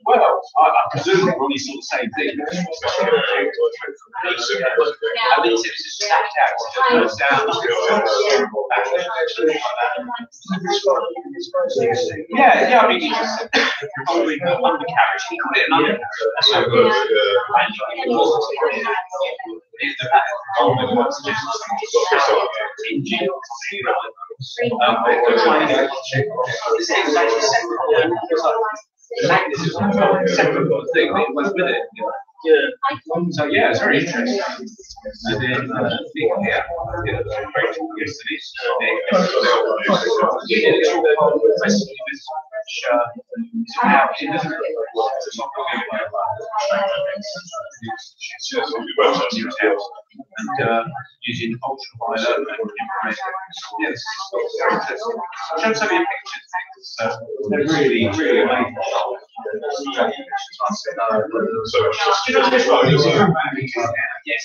Well, I presume we're only seeing the same thing. I mean, it's just stacked out, goes down. Yeah, I mean, probably undercarriage. He called it an magnetism separate thing that went with it. So yeah, it's very interesting. And then and using ultraviolet and infrared. Yes, very interesting. I'll show some of your pictures. So they're really, really amazing. Yes.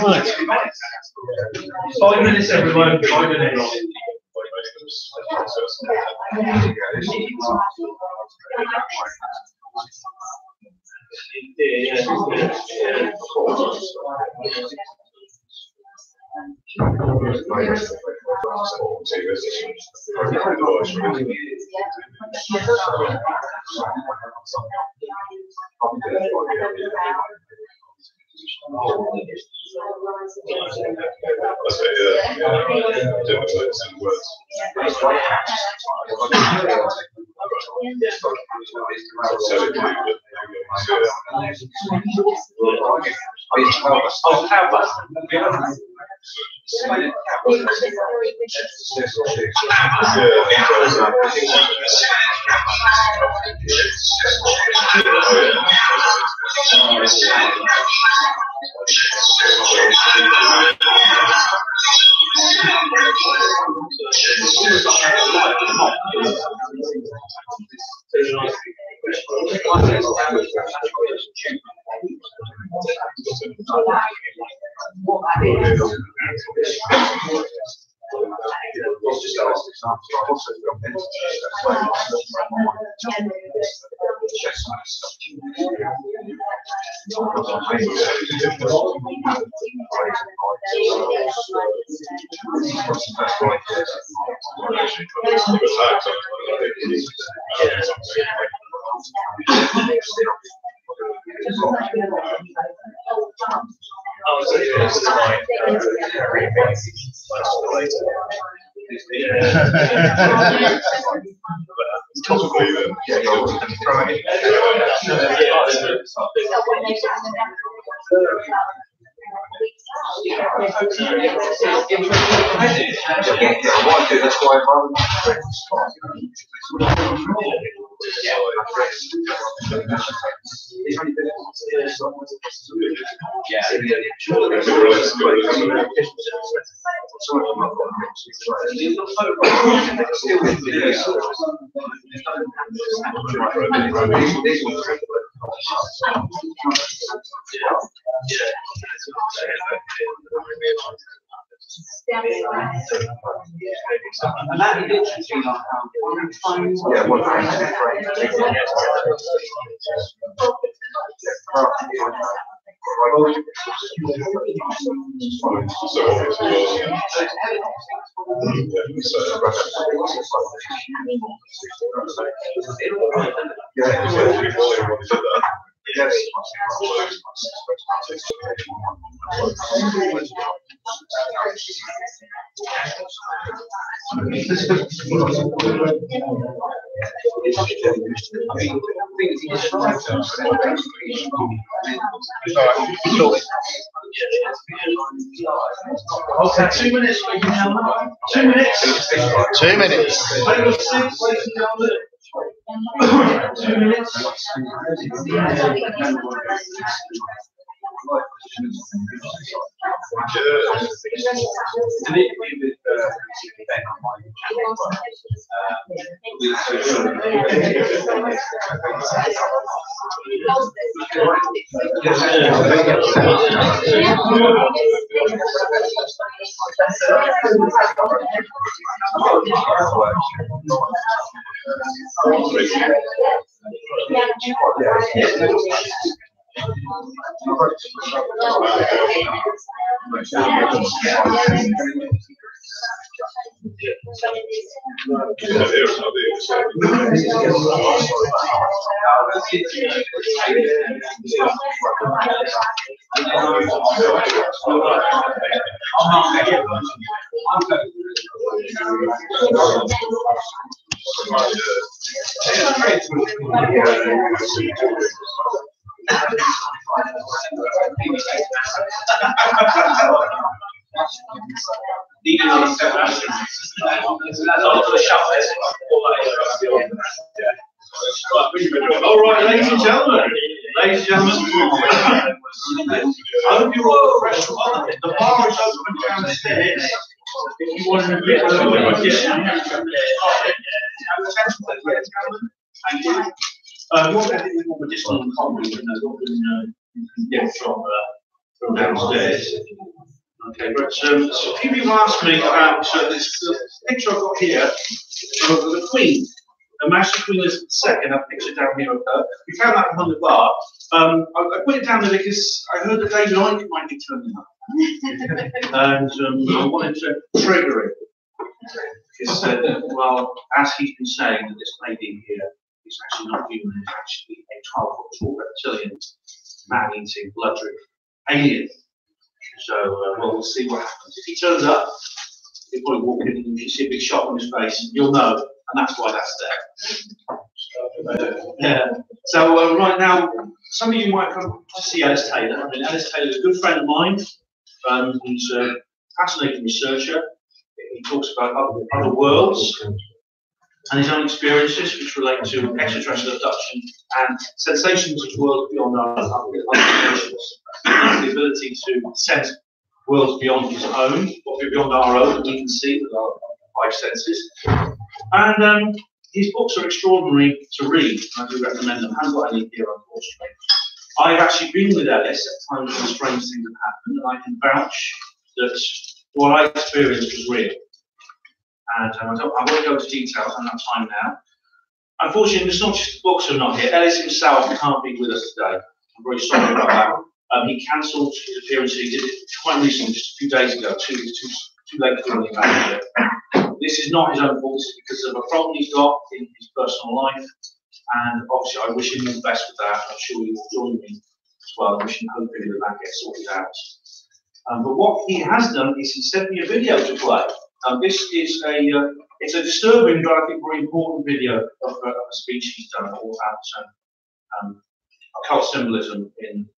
Right. 5 minutes, everyone. 5 minutes. And that literally like Yeah, one time. Yes. Okay, 2 minutes, ladies and gentlemen. 2 minutes. 2 minutes. Take your seats, ladies and gentlemen. 2 minutes. All right, ladies and gentlemen. Ladies and gentlemen, I hope you're all fresh from holiday. The bar is open downstairs. If you want to get a little bit of audition, thank you. You want anything more additional comment, you can get from downstairs. Okay, but so people asked me about this picture I've got here of the Queen. The Master Queen Elizabeth II, that picture down here of her. We found that on the bar. I put it down there because I heard that David Icke might be turning up. And I wanted to trigger it. Because, well, as he's been saying, that this lady here is actually not human, it's actually a 12-foot tall reptilian, man-eating, blood-dripping alien. So, well, we'll see what happens. If he turns up, he'll probably walk in and you see a big shot on his face, and you'll know, and that's why that's there. Yeah. So, right now, some of you might come to see Ellis Taylor. I mean, Ellis Taylor is a good friend of mine. He's a fascinating researcher. He talks about other worlds and his own experiences, which relate to extraterrestrial abduction and sensations of worlds beyond our observations. The ability to sense worlds beyond his own, or beyond our own, that we can see with our 5 senses. And his books are extraordinary to read. I do recommend them. I haven't got any here, unfortunately. I've actually been with Ellis at times when strange things have happened, and I can vouch that what I experienced was real. And I won't go into details, I don't have time now. Unfortunately, it's not just the books are not here. Ellis himself can't be with us today. I'm very sorry about that. He cancelled his appearance. He did it quite recently, just a few days ago, too late to do anything about it. This is not his own fault, this is because of a problem he's got in his personal life. And obviously, I wish him all the best with that. I'm sure you will join me as well. I wish him hopefully that gets sorted out. But what he has done is he sent me a video to play. This is it's a disturbing but I think very important video of a speech he's done all about occult symbolism in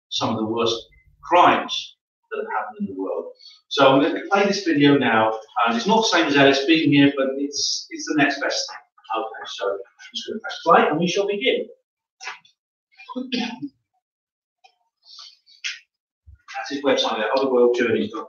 some of the worst crimes that have happened in the world. So I'm going to play this video now. It's not the same as Ellis being here, but it's the next best thing. Okay, so I'm just going to press play and we shall begin. That's his website there, otherworldjourneys.com.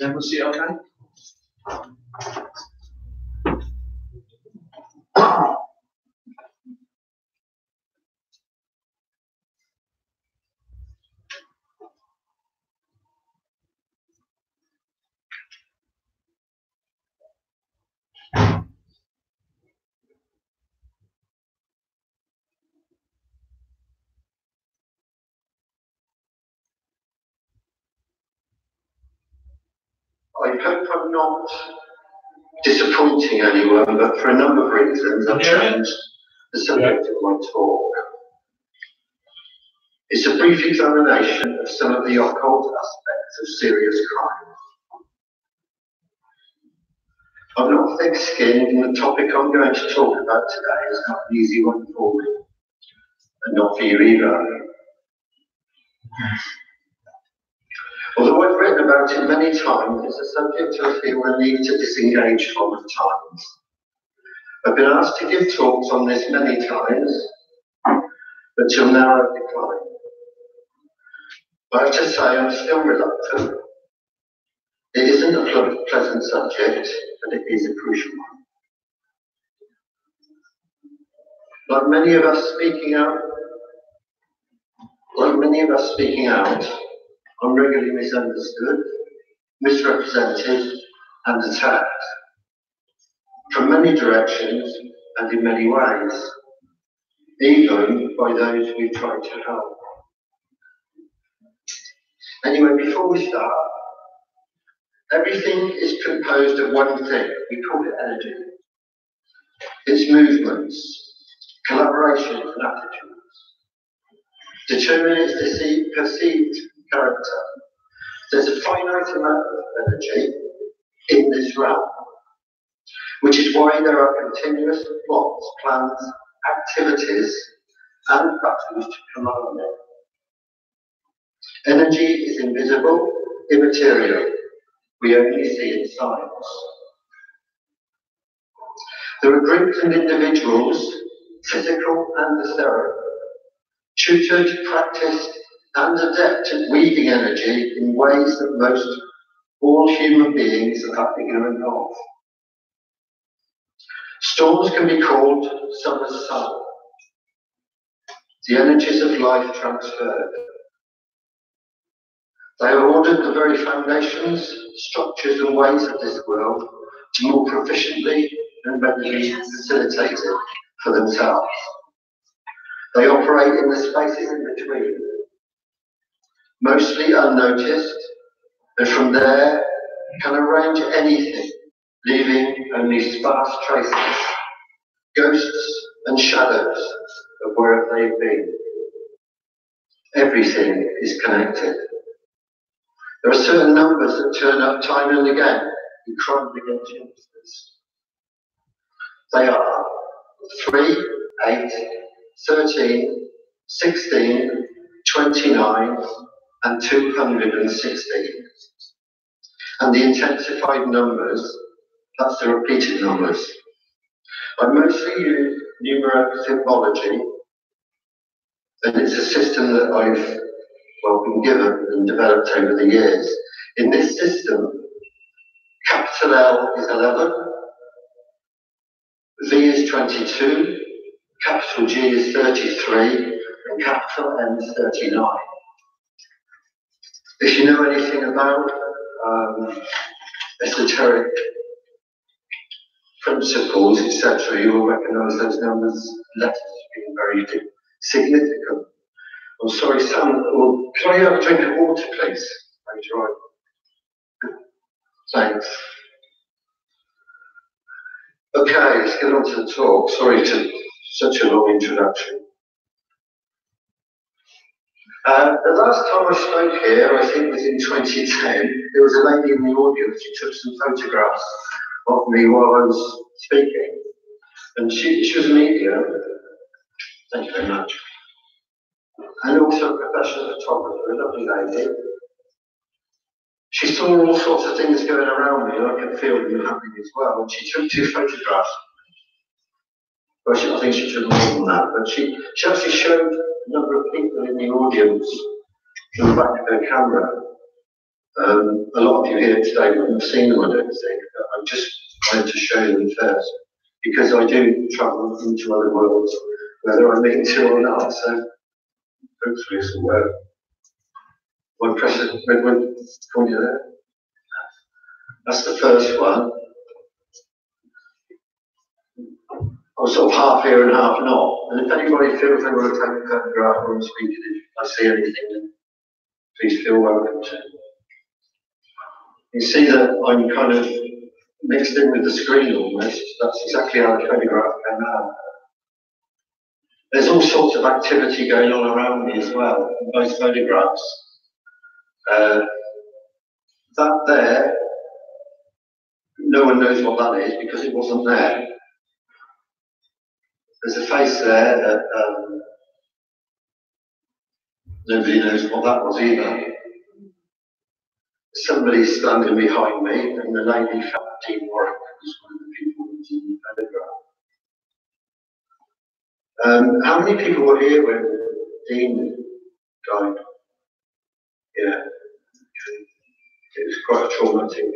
everyone see it okay? I hope I'm not disappointing anyone, but for a number of reasons I've changed the subject of my talk. It's a brief examination of some of the occult aspects of serious crime. I'm not thick-skinned, and the topic I'm going to talk about today is not an easy one for me, and not for you either. Although I've written about it many times, it's a subject I feel I need to disengage from at times. I've been asked to give talks on this many times, but till now I've declined. I have to say I'm still reluctant. It isn't a pleasant subject, but it is a crucial one. Like many of us speaking out, I'm regularly misunderstood, misrepresented, and attacked from many directions and in many ways, even by those we try to help. Anyway, before we start, everything is composed of one thing. We call it energy. Its movements, collaborations, and attitudes determine its perceived character. There's a finite amount of energy in this realm, which is why there are continuous plots, plans, activities, and patterns to command it. Energy is invisible, immaterial. We only see it in science. There are groups and individuals, physical and etheric, tutored, practiced, and adept at weaving energy in ways that most all human beings are ignorant of. Storms can be called summer's sun. The energies of life transferred. They have ordered the very foundations, structures, and ways of this world to more proficiently and readily facilitate it for themselves. They operate in the spaces in between, mostly unnoticed, and from there can arrange anything, leaving only sparse traces, ghosts and shadows of where they've been. Everything is connected. There are certain numbers that turn up time and again in crime against youngsters. They are 3, 8, 13, 16, 29, and 216. And the intensified numbers, that's the repeated numbers. I mostly use numerosymboly, and it's a system that I've been given and developed over the years. In this system, capital L is 11, V is 22, capital G is 33, and capital N is 39. If you know anything about esoteric principles, etc., you will recognize those numbers, letters being very significant. I'm sorry, Sam, can I have a drink of water, please? Later on. Thanks. Okay, let's get on to the talk. Sorry to such a long introduction. The last time I spoke here, I think it was in 2010, there was a lady in the audience who took some photographs of me while I was speaking. And she was a medium. Thank you very much. And also a professional photographer, a lovely lady. She saw all sorts of things going around me, and I could feel them happening as well. And she took 2 photographs. Well, I think she took more than that, but she actually showed a number of people in the audience from the back of her camera. A lot of you here today wouldn't have seen them, I don't think, but I just wanted to show them first, because I do travel into other worlds, whether I mean to or not, so hopefully this will work. One press it, Redwood, pointer there. That's the first one. I was sort of half here and half not, and if anybody feels they want to take a photograph or I'm speaking, if I see anything, then please feel welcome to. You see that I'm kind of mixed in with the screen almost. That's exactly how the photograph came out. There's all sorts of activity going on around me as well, in both photographs. That there, no one knows what that is because it wasn't there. There's a face there that nobody knows what that was either. Somebody's standing behind me, and the lady Dean Warwick was one of the people in the photograph. How many people were here when Dean died? Yeah, it was quite a traumatic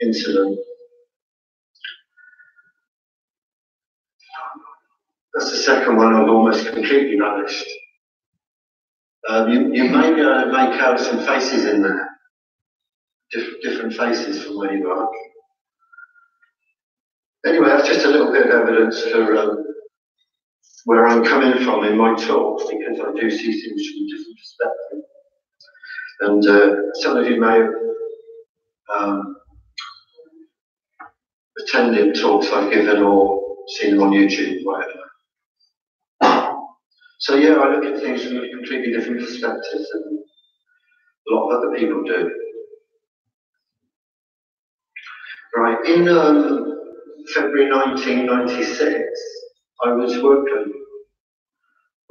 incident. That's the second one I've almost completely vanished. You may be able to make out some faces in there. Different faces from where you are. Anyway, that's just a little bit of evidence for where I'm coming from in my talks, because I do see things from a different perspective. And some of you may have attended talks I've given or seen them on YouTube, whatever. So yeah, I look at things from a completely different perspective than a lot of other people do. Right, in February 1996, I was woken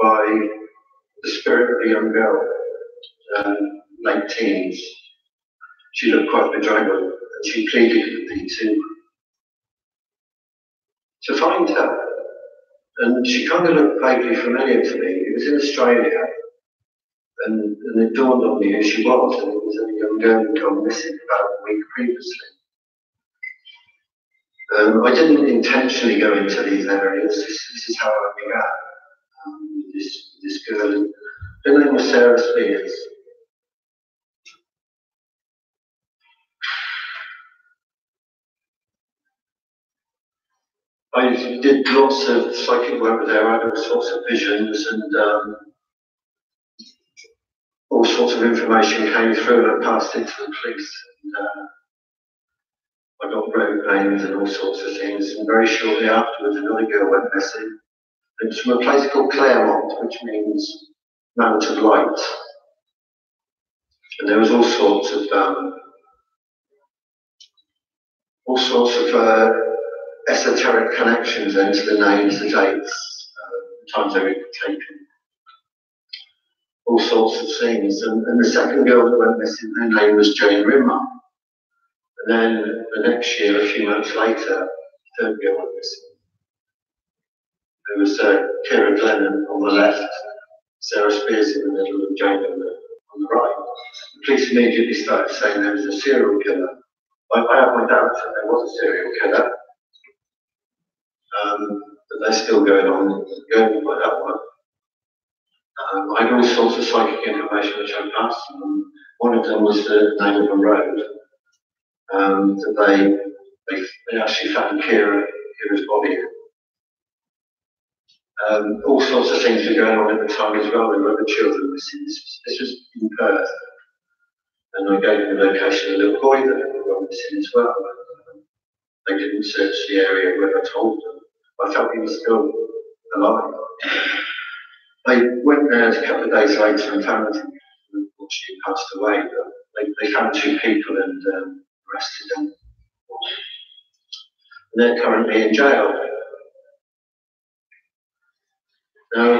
by the spirit of a young girl, late teens. She looked quite bedraggled, and she pleaded with me to find her. And she kind of looked vaguely familiar to me. It was in Australia, and it dawned on me who she was, and it was a young girl who'd gone missing about a week previously. I didn't intentionally go into these areas. This is how I began. This girl, her name was Sarah Spears. I did lots of psychic work with her. I had all sorts of visions, and all sorts of information came through, and I passed it to the police. And, I got road names and all sorts of things, and very shortly afterwards another girl went missing. It was from a place called Claremont, which means Mount of Light. And there was all sorts of esoteric connections then to the names, the dates, the times they were taken, all sorts of things. And the second girl that went missing, her name was Jane Rimmer. And then the next year, a few months later, the third girl went missing. There was Kira Glennon on the left, Sarah Spears in the middle, and Jane on the right. The police immediately started saying there was a serial killer. I have my doubts that there was a serial killer, but they're still going by that one. I had all sorts of psychic information which I passed to them. One of them was the name of a road. That they actually found Kira's body. All sorts of things were going on at the time as well. There were other children missing. This was in Perth, and I gave them the location of a little boy that had gone missing as well. They didn't search the area where I told them. I felt he was still alive. They went there a couple of days later and found him. Unfortunately, he passed away. But they found two people and arrested them. And they're currently in jail. Now,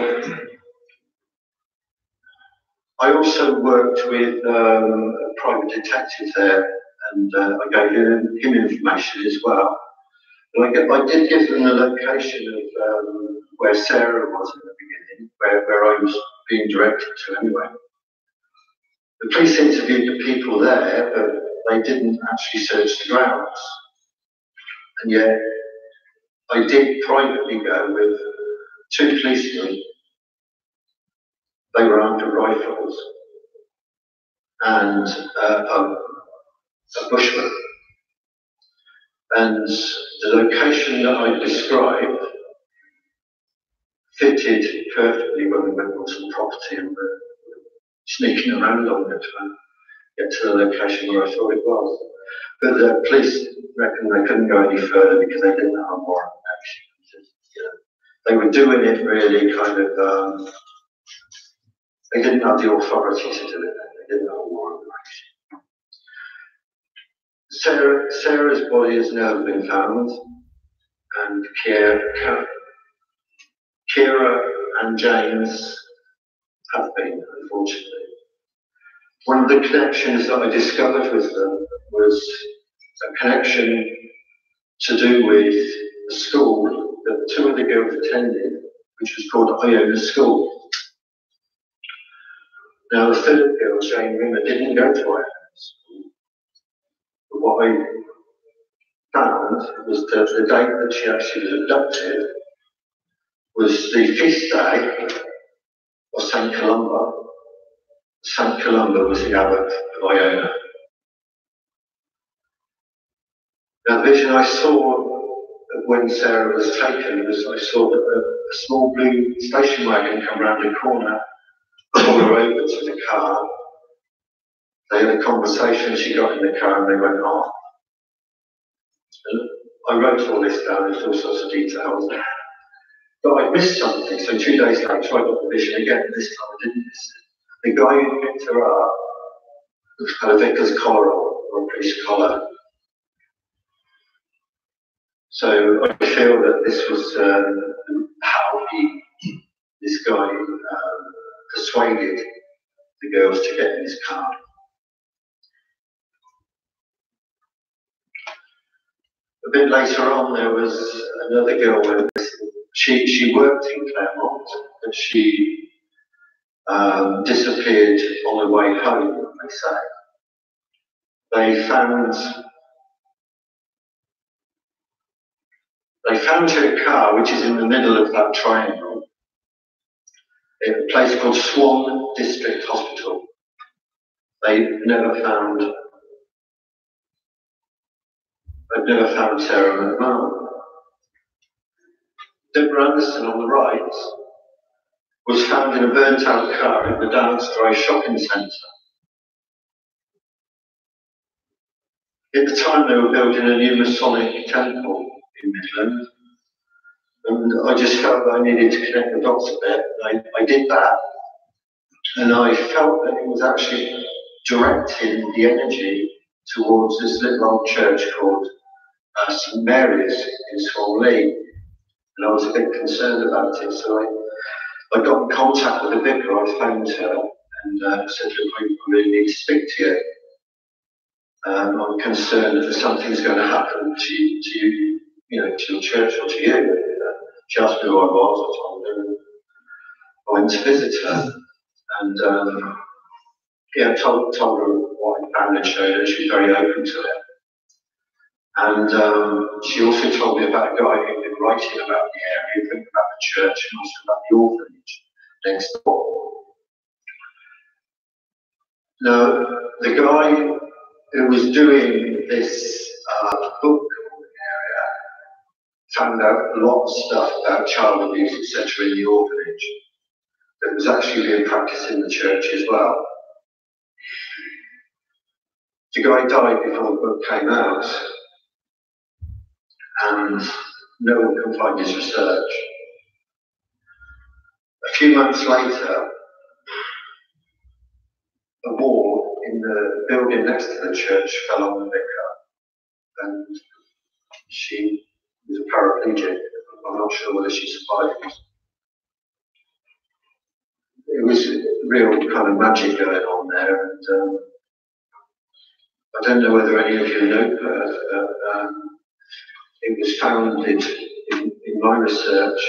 I also worked with a private detective there, and I gave him information as well. And I did give them the location of where Sarah was in the beginning, where I was being directed to anyway. The police interviewed the people there, but they didn't actually search the grounds. And yet, I did privately go with 2 policemen. They were armed with rifles and a bushman. And the location that I described fitted perfectly when we went on some property and were sneaking around on it to get to the location where I thought it was. But the police reckoned they couldn't go any further because they didn't have a warrant of action. You know, they were doing it really kind of, they didn't have the authority to do it. They didn't have a warrant of action. Sarah's body has now been found, and Kira and James have been, unfortunately. One of the connections that I discovered with them was a connection to do with a school that 2 of the girls attended, which was called Iona School. Now, the 3rd girl, Jane Rimmer, didn't go to Iona School. But what I found was that the date that she actually was abducted was the feast day of St. Columba. St. Columba was the abbot of Iona. Now, the vision I saw of when Sarah was taken was I saw a small blue station wagon come round the corner, pull her over to the car. They had a conversation, she got in the car and they went off. And I wrote all this down, there's all sorts of details. But I missed something, so 2 days later I got the vision again, and this time I didn't miss it. The guy who picked her up had a vicar's collar on, or a priest's collar. So I feel that this was how this guy persuaded the girls to get in his car. A bit later on, there was another girl went missing. She worked in Claremont, but she disappeared on her way home, they say. They found her car, which is in the middle of that triangle, in a place called Swan District Hospital. They've never found Sarah McMahon. Deborah Anderson on the right was found in a burnt-out car in the Downsdry shopping centre. At the time, they were building a new Masonic temple in Midland, and I just felt that I needed to connect the dots a bit. I did that, and I felt that it was actually directing the energy towards this little old church called St Mary's in Swanley, and I was a bit concerned about it, so I got in contact with the vicar. I phoned her and said, look, I really need to speak to you. I'm concerned that something's going to happen to you, to your church or to you. She asked me who I was, I told her. I went to visit her, and told her what I found and showed her. She was very open to it. And she also told me about a guy who'd been writing about the area, thinking about the church and also about the orphanage next door. Now, the guy who was doing this book on the area found out a lot of stuff about child abuse, etc., in the orphanage that was actually being practiced in the church as well. The guy died before the book came out, and no one can find his research. A few months later, a wall in the building next to the church fell on the vicar, and she was a paraplegic. I'm not sure whether she survived. It was real kind of magic going on there, and I don't know whether any of you know Perth, but it was founded in my research,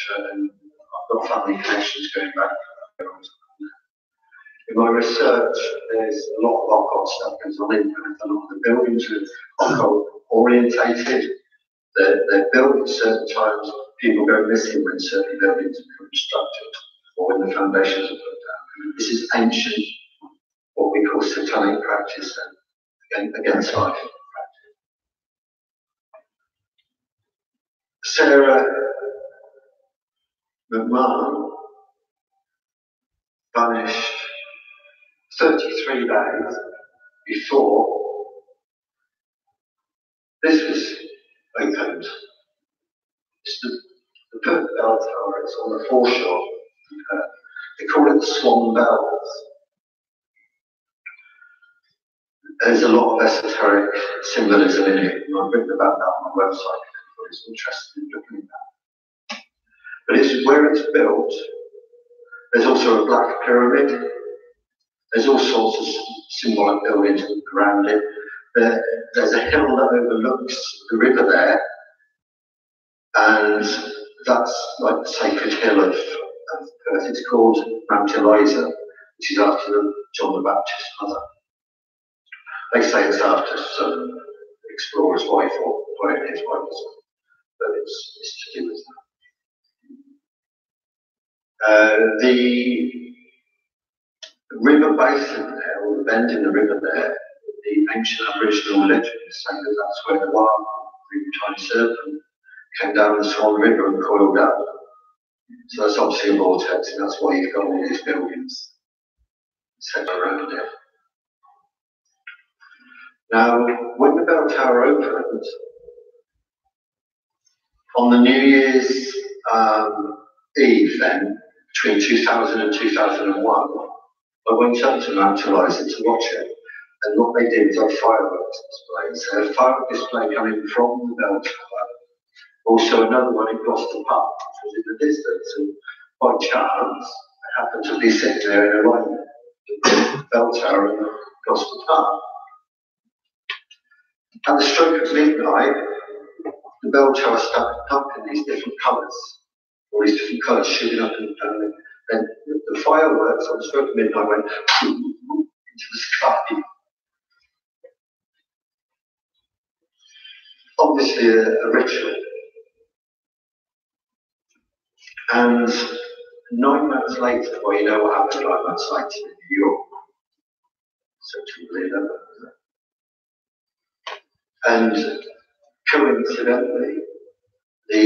etc., and I've got family connections going back. It In my research, there's a lot of occult stuff goes on in a lot of the buildings are occult orientated. They're built at certain times. People go missing when certain buildings are constructed or when the foundations are put down. This is ancient, what we call satanic practice against life. Sarah McMahon vanished 33 days before this was opened. It's the Perth Bell Tower, it's on the foreshore. They call it the Swan Bells. There's a lot of esoteric symbolism in it, and I've written about that on my website if anybody's interested in looking at that. But it's where it's built. There's also a black pyramid. There's all sorts of symbolic buildings around it. There's a hill that overlooks the river there, and that's like the sacred hill of Perth. It's called Mount Eliza, which is after John the Baptist's mother. They say it's after some explorer's wife or pioneer's wife, but it's to do with that. The river basin there, or the bend in the river there, the ancient Aboriginal legend is saying that that's where the wild tiny serpent came down the Swan River and coiled up. So that's obviously a vortex, and that's why you've got all these buildings set around it. Now, when the bell tower opened, on the New Year's Eve then, between 2000 and 2001, I went up to Mount Eliza to watch it. And what they did was a fireworks display. So a fireworks display coming from the bell tower, also another one in Gloucester Park, which was in the distance. And by chance, I happened to be sitting there in alignment with the bell tower in Gloucester Park. At the stroke of midnight, the bell tower started up in these different colours, all these different colours shooting up, and then the fireworks on the stroke of midnight went into the sky. Obviously a ritual. And 9 months later, well, you know what happened 9 months later in New York. September 11th. And coincidentally, the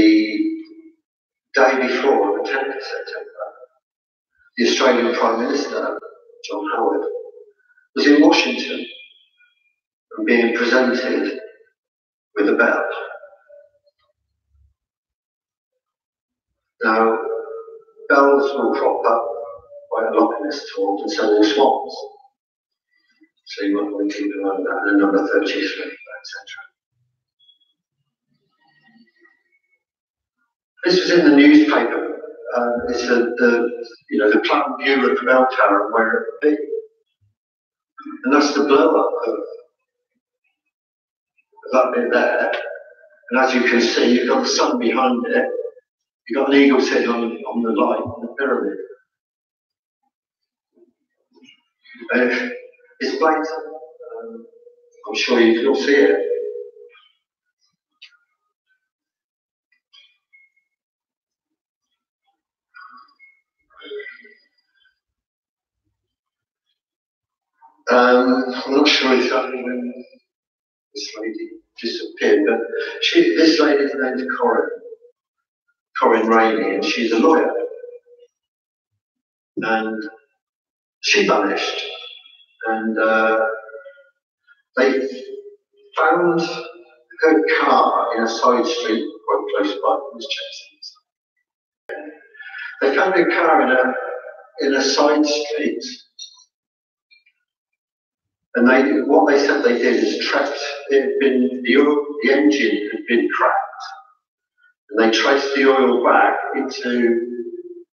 day before, the 10th of September, the Australian Prime Minister, John Howard, was in Washington and being presented with a bell. Now, bells will crop up quite a lot in this talk, and so will swans. So you might want to keep in mind that, and number 33, etc. This was in the newspaper. It's the planned view of the bell tower and where it would be. And that's the blow up of that bit there. And as you can see, you've got the sun behind it. You've got an eagle's head on the light, on the pyramid. It's blatant. I'm sure you can all see it. I'm not sure exactly when this lady disappeared, but this lady's name is Corinne Rainey, and she's a lawyer. And she vanished. And they found her car in a side street quite close by Miss Jackson's. They found her car in a side street. And what they said they did is the engine had been cracked. And they traced the oil back into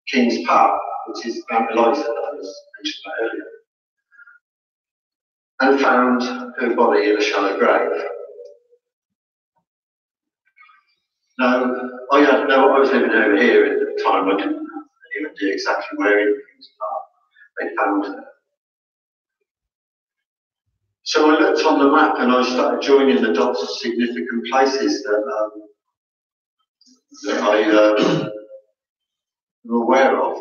Kings Park, which is Mount Eliza, that I was mentioned earlier, and found her body in a shallow grave. Now, I was living over here at the time. I didn't have any idea exactly where in Kings Park they found her. So I looked on the map and I started joining the dots of significant places that I am aware of,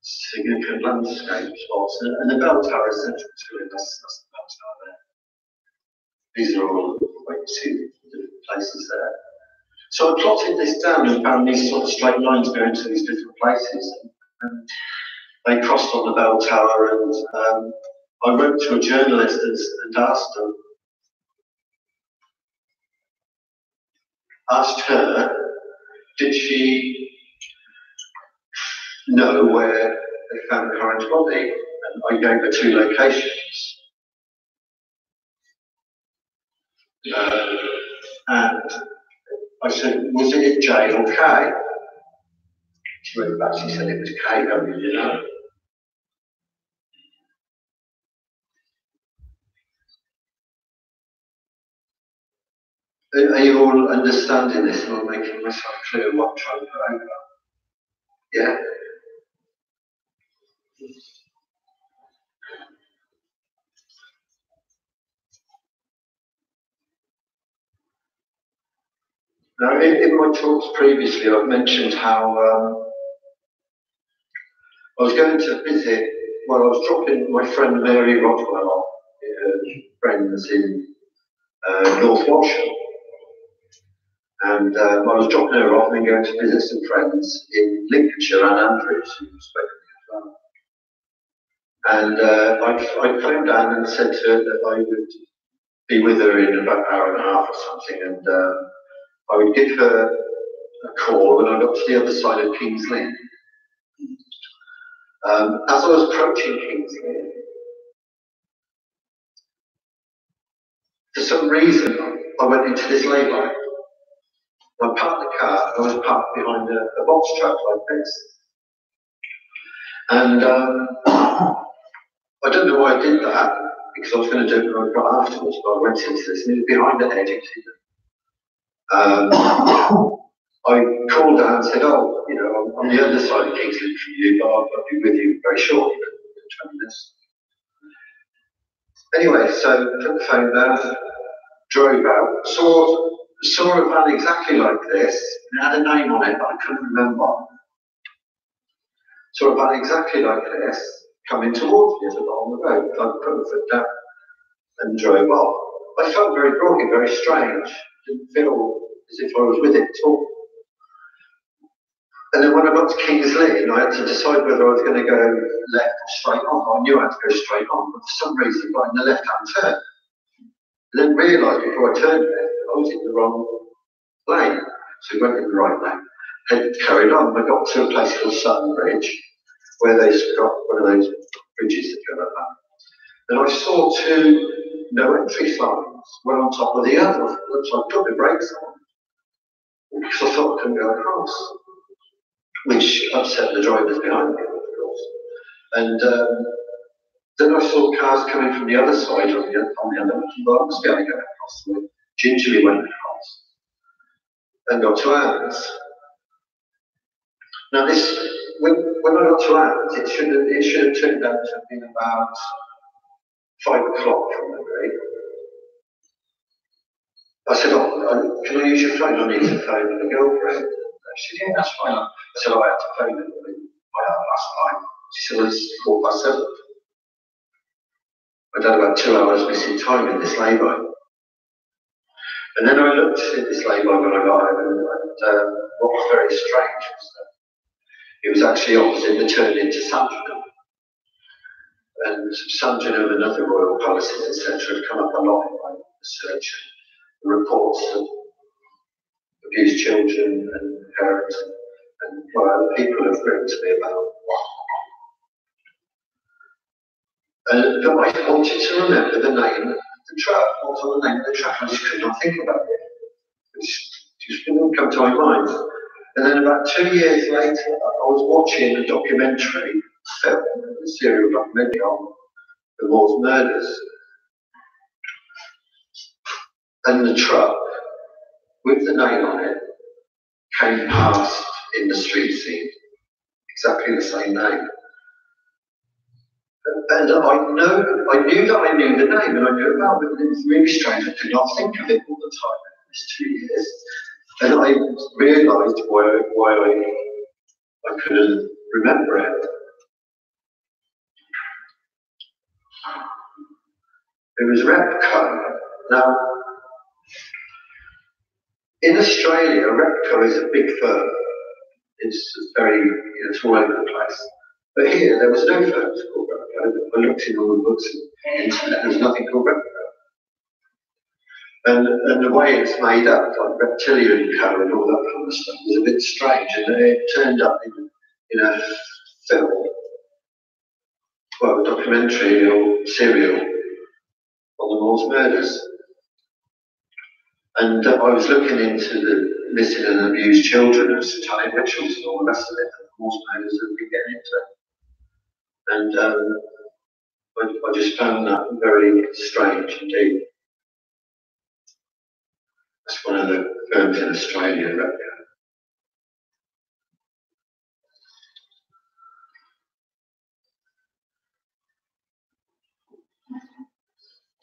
significant landscape spots, and the bell tower is central to it. That's the bell tower there. These are all what you see different places there. So I plotted this down and found these sort of straight lines going to these different places. And they crossed on the bell tower, and I wrote to a journalist and asked her, did she know where they found Corinne's body? And I gave her 2 locations. And I said, was it J or K? She wrote back, she said it was K, how did you know? Are you all understanding this? Am I making myself clear what I'm trying to put over? Yeah? Now, in my talks previously, I've mentioned how I was going to visit, well, I was dropping my friend Mary Rodwell off, friends in North Watsham. And I was dropping her off and going to visit some friends in Lincolnshire, Anne Andrews, who spoke to me as well. And I phoned down and said to her that I would be with her in about an hour and a half or something, and I would give her a call when I got to the other side of King's Lynn. As I was approaching King's Lynn, for some reason, I went into this lay-by. I parked the car, I was parked behind a box truck like this. And I don't know why I did that, because I was going to do it when I got afterwards, but I went into this and it was behind the hedge. I called down and said, oh, you know, I'm on the other side of King's Lynn from you, but I'll be with you very shortly, 20 minutes. Anyway, so took the phone down, drove out, saw a van exactly like this, and it had a name on it, but I couldn't remember. Saw a van exactly like this, coming towards me as I got on the road. I put my foot down and drove off. I felt very groggy, very strange. Didn't feel as if I was with it at all. And then when I got to King's Lynn, I had to decide whether I was going to go left or straight on. I knew I had to go straight on, but for some reason, I got in the left-hand turn. And then realised before I turned left, I was in the wrong lane. So I went in the right lane. And carried on. I got to a place called Sutton Bridge, where they've got one of those bridges that go like that. And I saw 2 no entry signs, one on top of the other. So I put the brakes on, because I thought I couldn't go across, which upset the drivers behind me, of course. And then I saw cars coming from the other side on the other, but I must be able to get across. So I gingerly went across and got to Anne's. Now this, when I got to Anne's, it should have turned out to have been about 5 o'clock from memory. I said, oh, can I use your phone? I need to phone the girlfriend. She said, yeah, that's fine. I said, oh, I had to phone her by 5:30. She said, well, it's 7:15. I'd had about 2 hours missing time in this lay-by. And then I looked at this lay-by when I got home, and what was very strange was that it was actually opposite the turn into Sandringham. And Sandringham and other royal palaces, etc., have come up a lot in my research. The reports of abused children and parents, and well, people have written to me about. But I wanted to remember the name of the track. What was the name of the track? I just could not think about it. It just didn't come to my mind. And then about 2 years later, I was watching a documentary film, a serial documentary on the Moors murders. And the truck, with the name on it, came past in the street scene. Exactly the same name. And I knew that I knew the name and I knew about it, but it was really strange. I could not think of it all the time in these 2 years. And I realised why I couldn't remember it. It was Repco. Now, in Australia, Repco is a big firm. It's very, it's all over the place. But here, there was no firms called Repco. I looked in all the books on the internet, there's nothing called Repco. And the way it's made up, like Reptilian Co and all that kind of stuff, was a bit strange. And it turned up in a film, well, a documentary or serial on the Moors murders. And I was looking into the missing and abused children of St. Tony Mitchells and all the rest of it, and the Moors murders have been getting into it. And I just found that very strange indeed. That's one of the firms in Australia, Repco.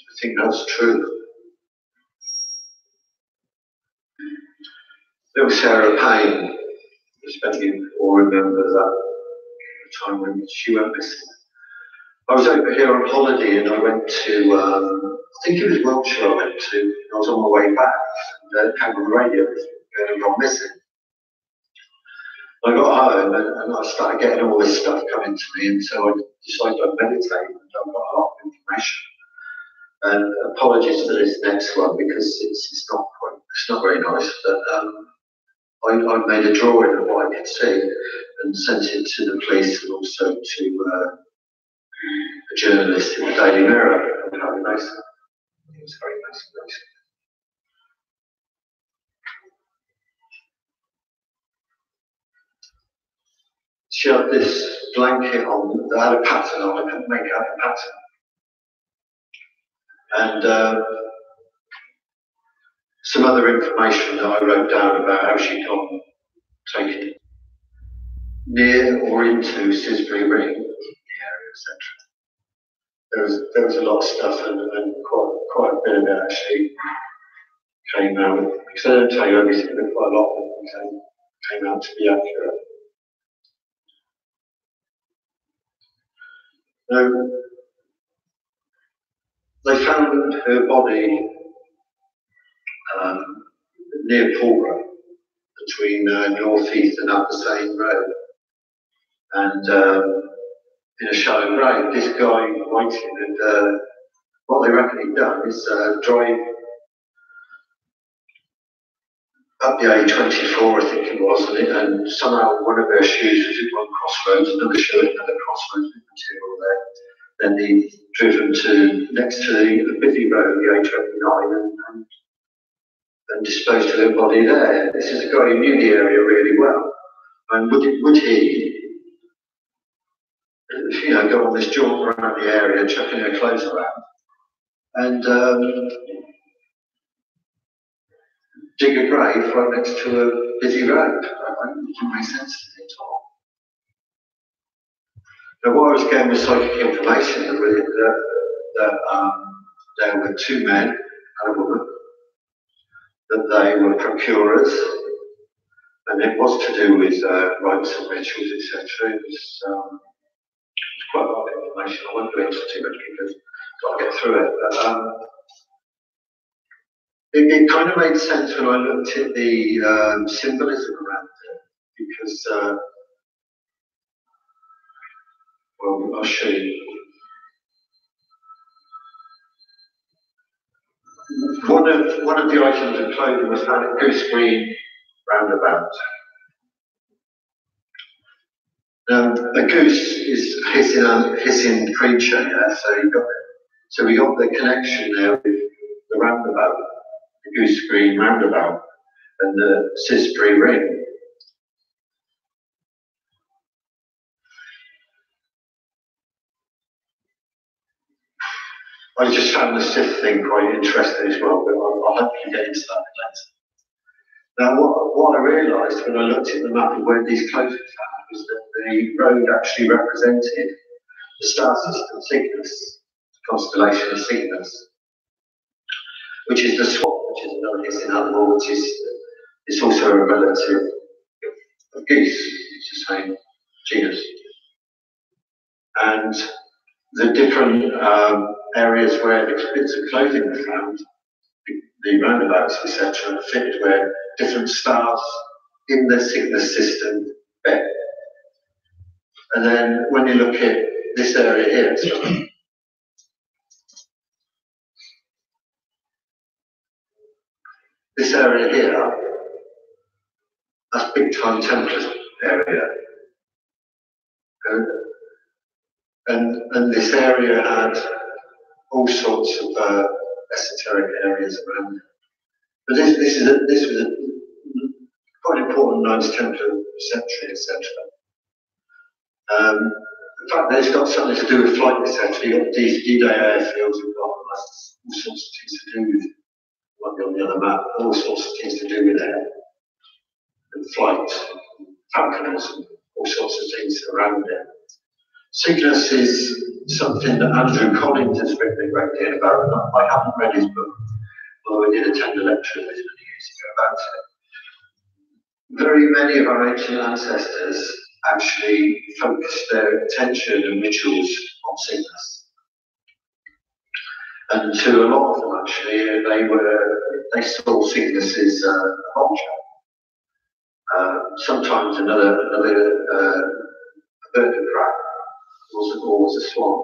I think that's true. Little Sarah Payne, as you all remember that time when she went missing. I was over here on holiday and I went to, I think it was Wiltshire I went to, and I was on my way back and it came on the radio and had gone missing. I got home and I started getting all this stuff coming to me, and so I decided I'd meditate, and I've got a lot of information. And apologies for this next one because it's not very nice, but I made a drawing of what I could see and sent it to the police and also to a journalist in the Daily Mirror, Harry Mason. It was Harry Mason. She had this blanket on that had a pattern on it, I couldn't make out the pattern. And some other information that I wrote down about how she'd gone taken near or into Sisbury Ring, the area, etc. There was a lot of stuff and quite a bit of it actually came out, because I don't tell you everything, but quite a lot of it came out to be accurate. They found her body near Pulborough, between North Heath and Upper Seine Road, and in a shallow grave. This guy waiting, and what they reckon he'd done is drive up the A24, I think it was, and somehow one of their shoes was in one crossroads, another shoe at another crossroads with material there. Then he'd driven to next to the busy road, the A29, and disposed of her body there. This is a guy who knew the area really well. And would he, go on this jaunt around the area, chucking her clothes around, and dig a grave right next to a busy road? It didn't make sense to me at all. Now, what I was getting was psychic information that there were two men and a woman, that they were procurers, and it was to do with rights and rituals, etc. It was quite a lot of information. I won't go into too much because I'll get through it. But it kind of made sense when I looked at the symbolism around it, because, well, I'll show you. One of the items of clothing was found at Goose Green roundabout. A goose is a hissing creature, yeah, so we got the connection there with the roundabout, the Goose Green roundabout, and the Sisbury Ring. I just found the Sith thing quite interesting as well, but I'll hopefully get into that later. Now, what I realised when I looked at the map of where these clothes were found was that the road actually represented the star system Cygnus, the constellation of Cygnus, which is the Swan, which is another hissing animal, which is it's also a relative of geese, it's the same genus. And the different areas where bits of clothing are found, the roundabouts, etc., fit where different stars in the Cygnus system fit. And then when you look at this area here, so this area here, that's big time Templar area. And this area had all sorts of esoteric areas around it. But this was a quite important Knights Templar cemetery, etc. In fact, it's got something to do with flight, etc. You've got D-Day airfields, you've got all sorts of things to do with, like on the other map, all sorts of things to do with air and flight, falconers, and all sorts of things around it. Cygnus is something that Andrew Collins has written a great deal about. I haven't read his book, although I did attend a lecture with him many years ago about it. Very many of our ancient ancestors actually focused their attention and rituals on Cygnus. And to a lot of them actually, they saw Cygnus as a vulture. Sometimes another bird of prey was a swan.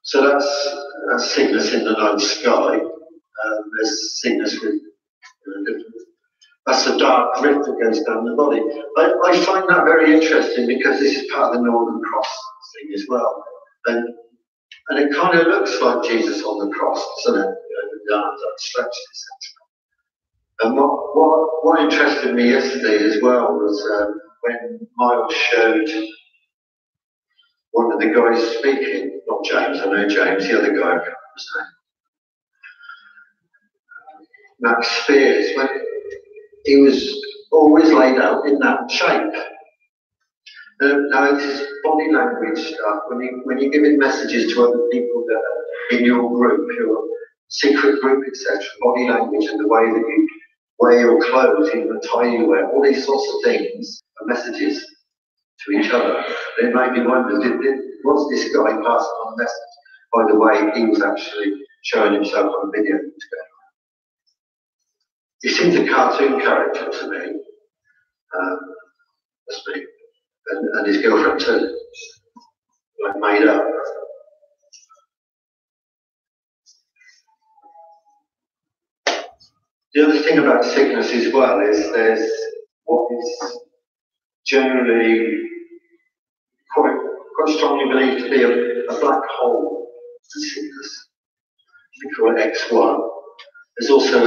So that's Cygnus in the night sky. There's Cygnus with that's a dark rift that goes down the body. I find that very interesting because this is part of the Northern Cross thing as well. And it kind of looks like Jesus on the cross, doesn't it? The arms outstretched, etc. And what interested me yesterday as well was when Miles showed one of the guys speaking, not James, I know James, the other guy, I can't remember his name. Max Spears, when he was always laid out in that shape. Now it's his body language stuff. When you're giving messages to other people that are in your group, your secret group, etc., body language and the way that you wear your clothes, even the tie you wear, all these sorts of things are messages to each other. It made me wonder, was this guy passing on a message by the way he was actually showing himself on video together? He seemed a cartoon character to me. That's me. And his girlfriend too. Like made up. The other thing about Cygnus as well is there's what is generally quite strongly believed to be a black hole in Cygnus. We call it X1. There's also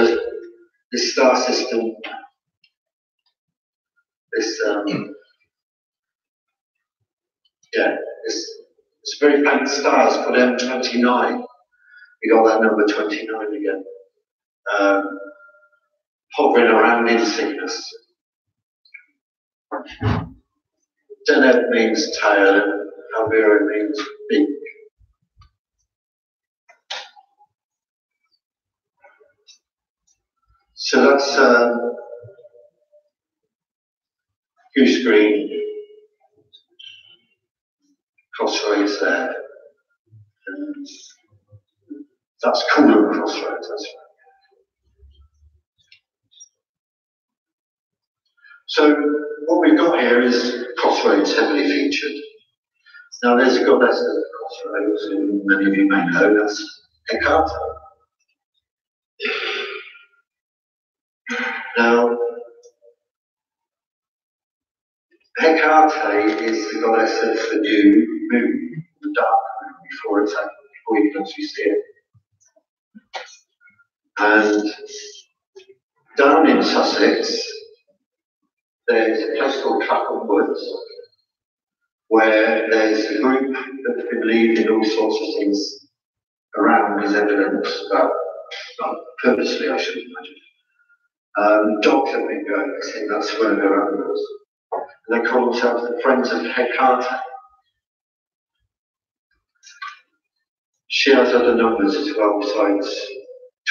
this star system, this very faint stars called M29. We got that number 29 again. Hovering around in Cygnus. Deneb means tail and Alvira means beak. So that's goose green crossroads there. And that's Coolum Crossroads, that's right. So what we've got here is Crossroads heavily featured. Now there's a goddess of the Crossroads, who many of you may know, that's Hecate. Now, Hecate is the goddess of the new moon, the dark moon, before you can actually see it. And down in Sussex, there's a place called Clapham Woods, where there's a group that's been leaving all sorts of things around as evidence, purposely I should imagine, Dogs have been going missing, that's one of their animals. And they call themselves the Friends of Hecate. She has other numbers as well, besides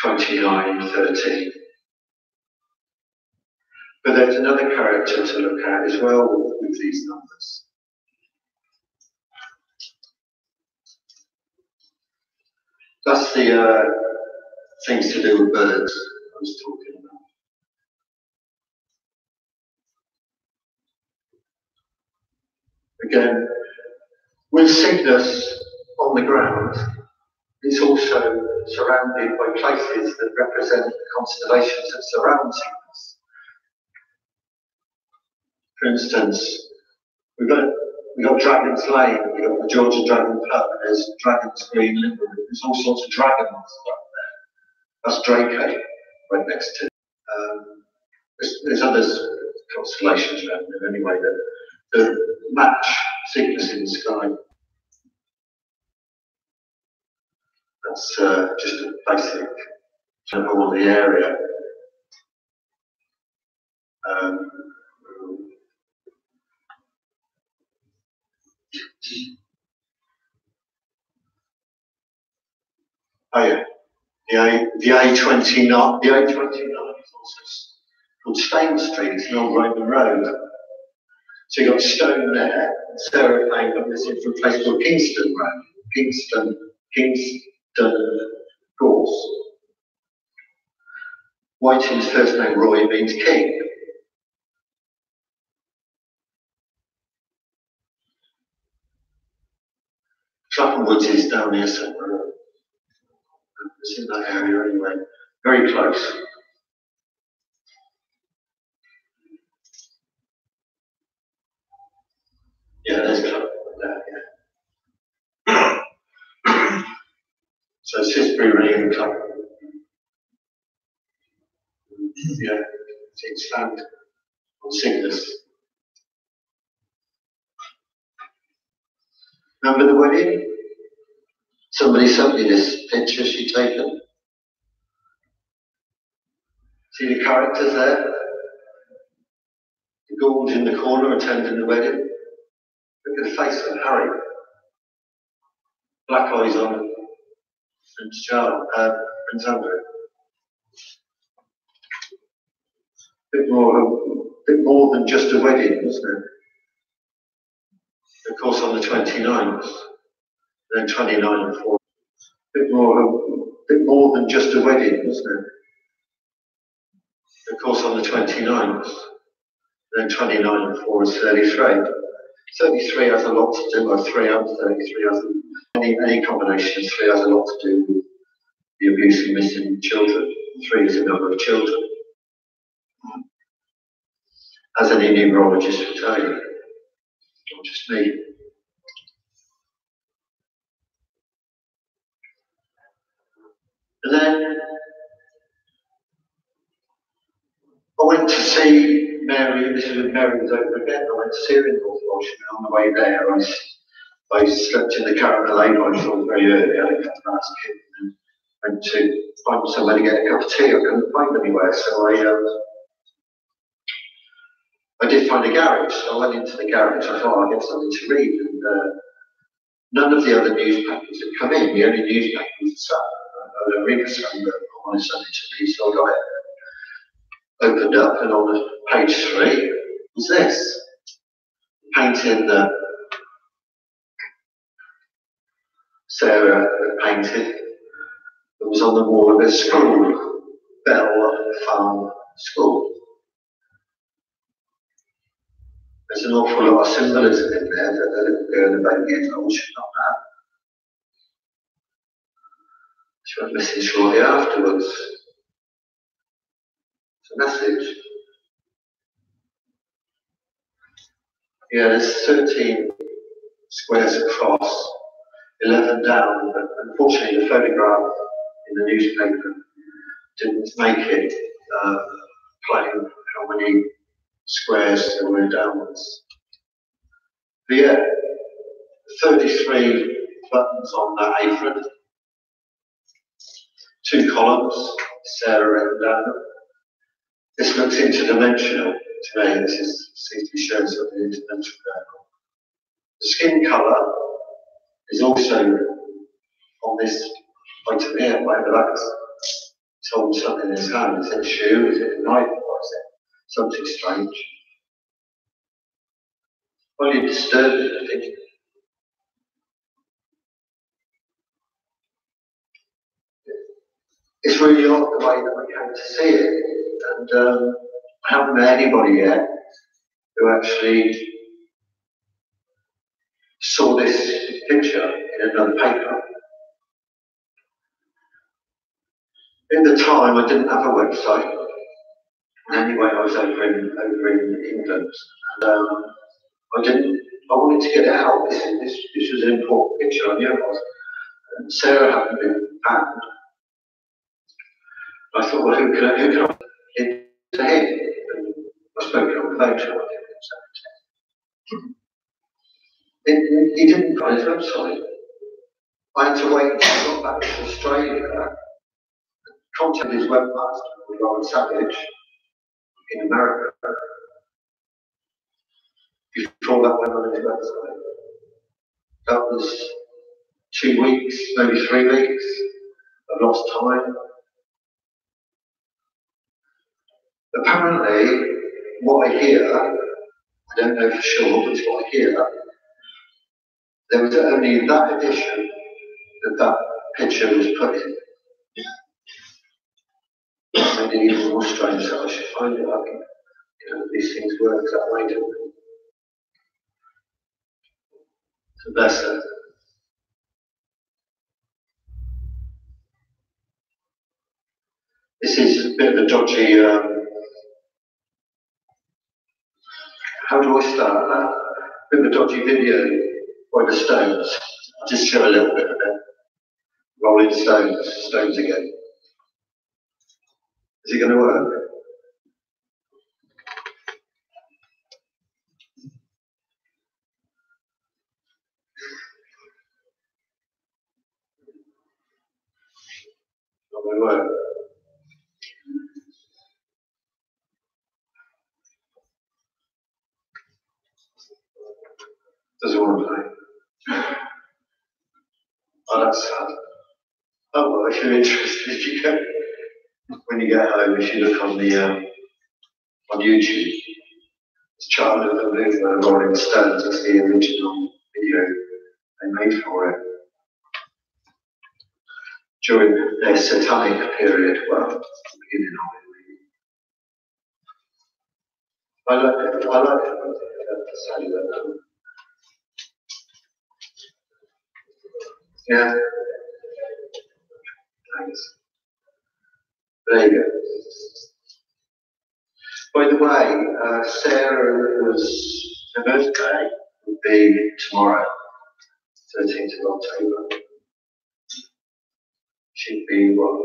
29, 13. But there's another character to look at as well with these numbers. That's the things to do with birds I was talking about. Again, with Cygnus on the ground, it's also surrounded by places that represent the constellations that surround Cygnus. For instance, we've got Dragon's Lane, we've got the Georgia Dragon Pub, there's Dragon's Green Liver, there's all sorts of dragons up there. That's Draco, right next to it. There's other constellations around there anyway that match Cygnus in the sky. That's just a basic general of the area. Oh yeah, the A29. The A29 is also called Stane Street. It's an old Roman road. So you've got Stone there. Sarah Payne got this in from a place called Kingston Road. Kingston Gorse. Whiting's first name Roy means king. Clapham Woods is down here somewhere. It's in that area anyway. Very close. Yeah, there's Clapham Wood there, yeah. So Sisbury Ring and Clapham Wood. Yeah, it's found on Cygnus. Remember the wedding? Somebody sent me this picture she'd taken. See the characters there? The Gould in the corner attending the wedding. Look at the face of Harry. Black eyes on Prince Charles, Prince Andrew. Bit more than just a wedding, wasn't it? Of course, on the 29th, then 29 and 4. Bit more than just a wedding, wasn't it? Of course, on the 29th, then 29 and 4 is 33. 33 has a lot to do, or 3 and 33 has any combination of 3 has a lot to do with the abuse of missing children. 3 is the number of children. As any numerologist will tell you, not just me. And then I went to see Mary. This is when Mary was over again. I went to see her in North Walsham. On the way there, I slept in the Caramel Ale. I thought very early. I had a couple of hours and went to find somewhere to get a cup of tea. I couldn't find anywhere, so I did find a garage. So I went into the garage. I thought I'd get something to read, and none of the other newspapers had come in. The only newspaper was the Riverside that I wanted something to read, so I got it. Opened up, and on page 3 was this painting that Sarah had painted. It was on the wall of a school, Bell Farm School. There's an awful lot of symbolism in there that the little girl about years old should not have. She went missing shortly afterwards. It's a message. Yeah, there's 13 squares across, 11 down, but unfortunately the photograph in the newspaper didn't make it plain how many squares there were downwards. But yeah, 33 buttons on that apron, 2 columns, Sarah and Daniel. This looks interdimensional to me. This seems to be showing something interdimensional going on. The skin colour is also on this item here, whatever that's. It's holding something in his hand. Is it a shoe? Is it a knife? What is it? Something strange. Well, you disturbed it, I think. It's really odd the way that we came to see it, and I haven't met anybody yet who actually saw this picture in another paper. In the time, I didn't have a website, and anyway, I was over in England, and I wanted to get it out. This was an important picture, I knew it was. And Sarah hadn't been found. I thought, well, who can I get to him? And I spoke on the phone to him. He didn't go on his website. I had to wait until I got back to Australia, contact his webmaster, Lauren Savage, in America, before that went on his website. That was 2 weeks, maybe 3 weeks. I lost time. Apparently, what I hear, I don't know for sure, but it's what I hear, there was only that edition that picture was put in. Made it even more strange, so I should find it out. These things work that way, don't they? So bless her. This is a bit of a dodgy, how do I start that? A bit of a dodgy video by the Stones. I'll just show a little bit of it. Rolling Stones again. Is it going to work? Not going to work. Doesn't want to play. Oh, that's sad. Oh, well, if you're interested, you can. When you get home, if you look on the on YouTube, it's Child of the Moon by the Rolling Stones. It's the original video they made for it during their satanic period. Well, beginning of it. I like it. Yeah. Thanks. There you go. By the way, Sarah's birthday would be tomorrow, 13th of October. She'd be,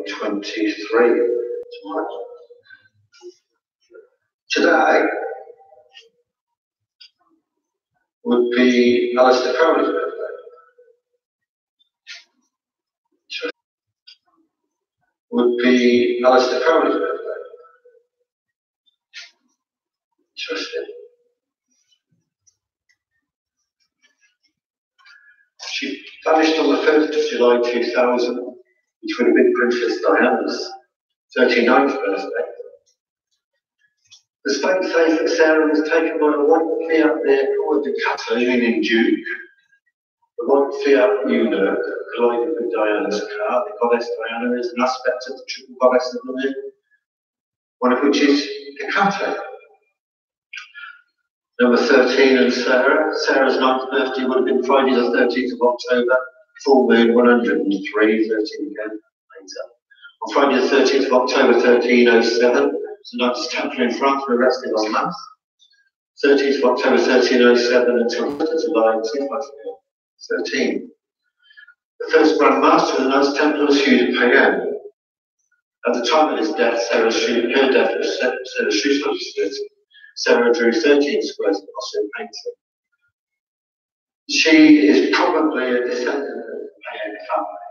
23 tomorrow. Today would be Alistair Crowley's birthday. Would be Alistair Crowley's birthday. Interesting. She vanished on the 1st of July 2000, which would have been Princess Diana's 39th birthday. The state says that Sarah was taken by a white Fiat vehicle, a Ducato, meaning Duke. The white Fiat Uno collided with Diana's car. The goddess Diana is an aspect of the triple goddess of the moon, one of which is Hecate. Number 13 and Sarah. Sarah's 9th birthday would have been Friday the 13th of October, full moon 103, 13 again later. On Friday the 13th of October 1307, the Knights Templar in France were arrested en masse. 13th of October 1307 until 1st of July 2013. The first Grand Master of the Knights Templar was Hugh de Payenne. At the time of his death, her death was Sarah's shoe. Sarah drew 13 squares of Osseo painting. She is probably a descendant of the Payenne family.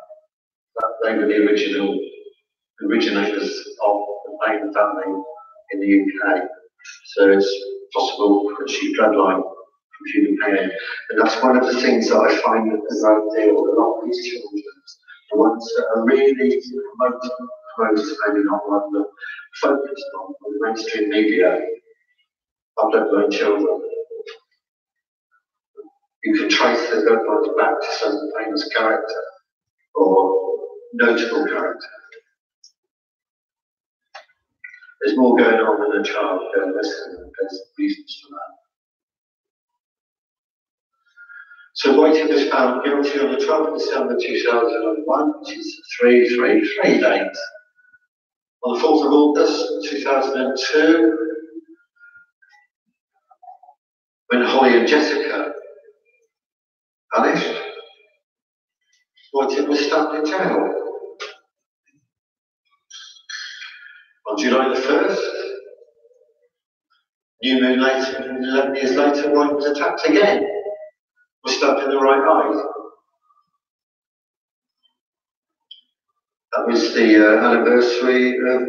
They were the originators of the Payenne family in the UK. So it's possible for a cheap bloodline from human being. And that's one of the things that I find that a great deal, a lot of these children, the ones that are really promoted, maybe not one that focused on the mainstream media, are bloodline children. You can trace the bloodlines back to some famous character or notable character. There's more going on than a child going missing, and there's reasons for that. So Whiting was found guilty on the 12th of December 2001, which is 333 days. On the 4th of August 2002, when Holly and Jessica vanished, Whiting was stabbed in jail. On July the 1st, new moon later, 11 years later, Whiting was attacked again, was stabbed in the right eye. That was the anniversary of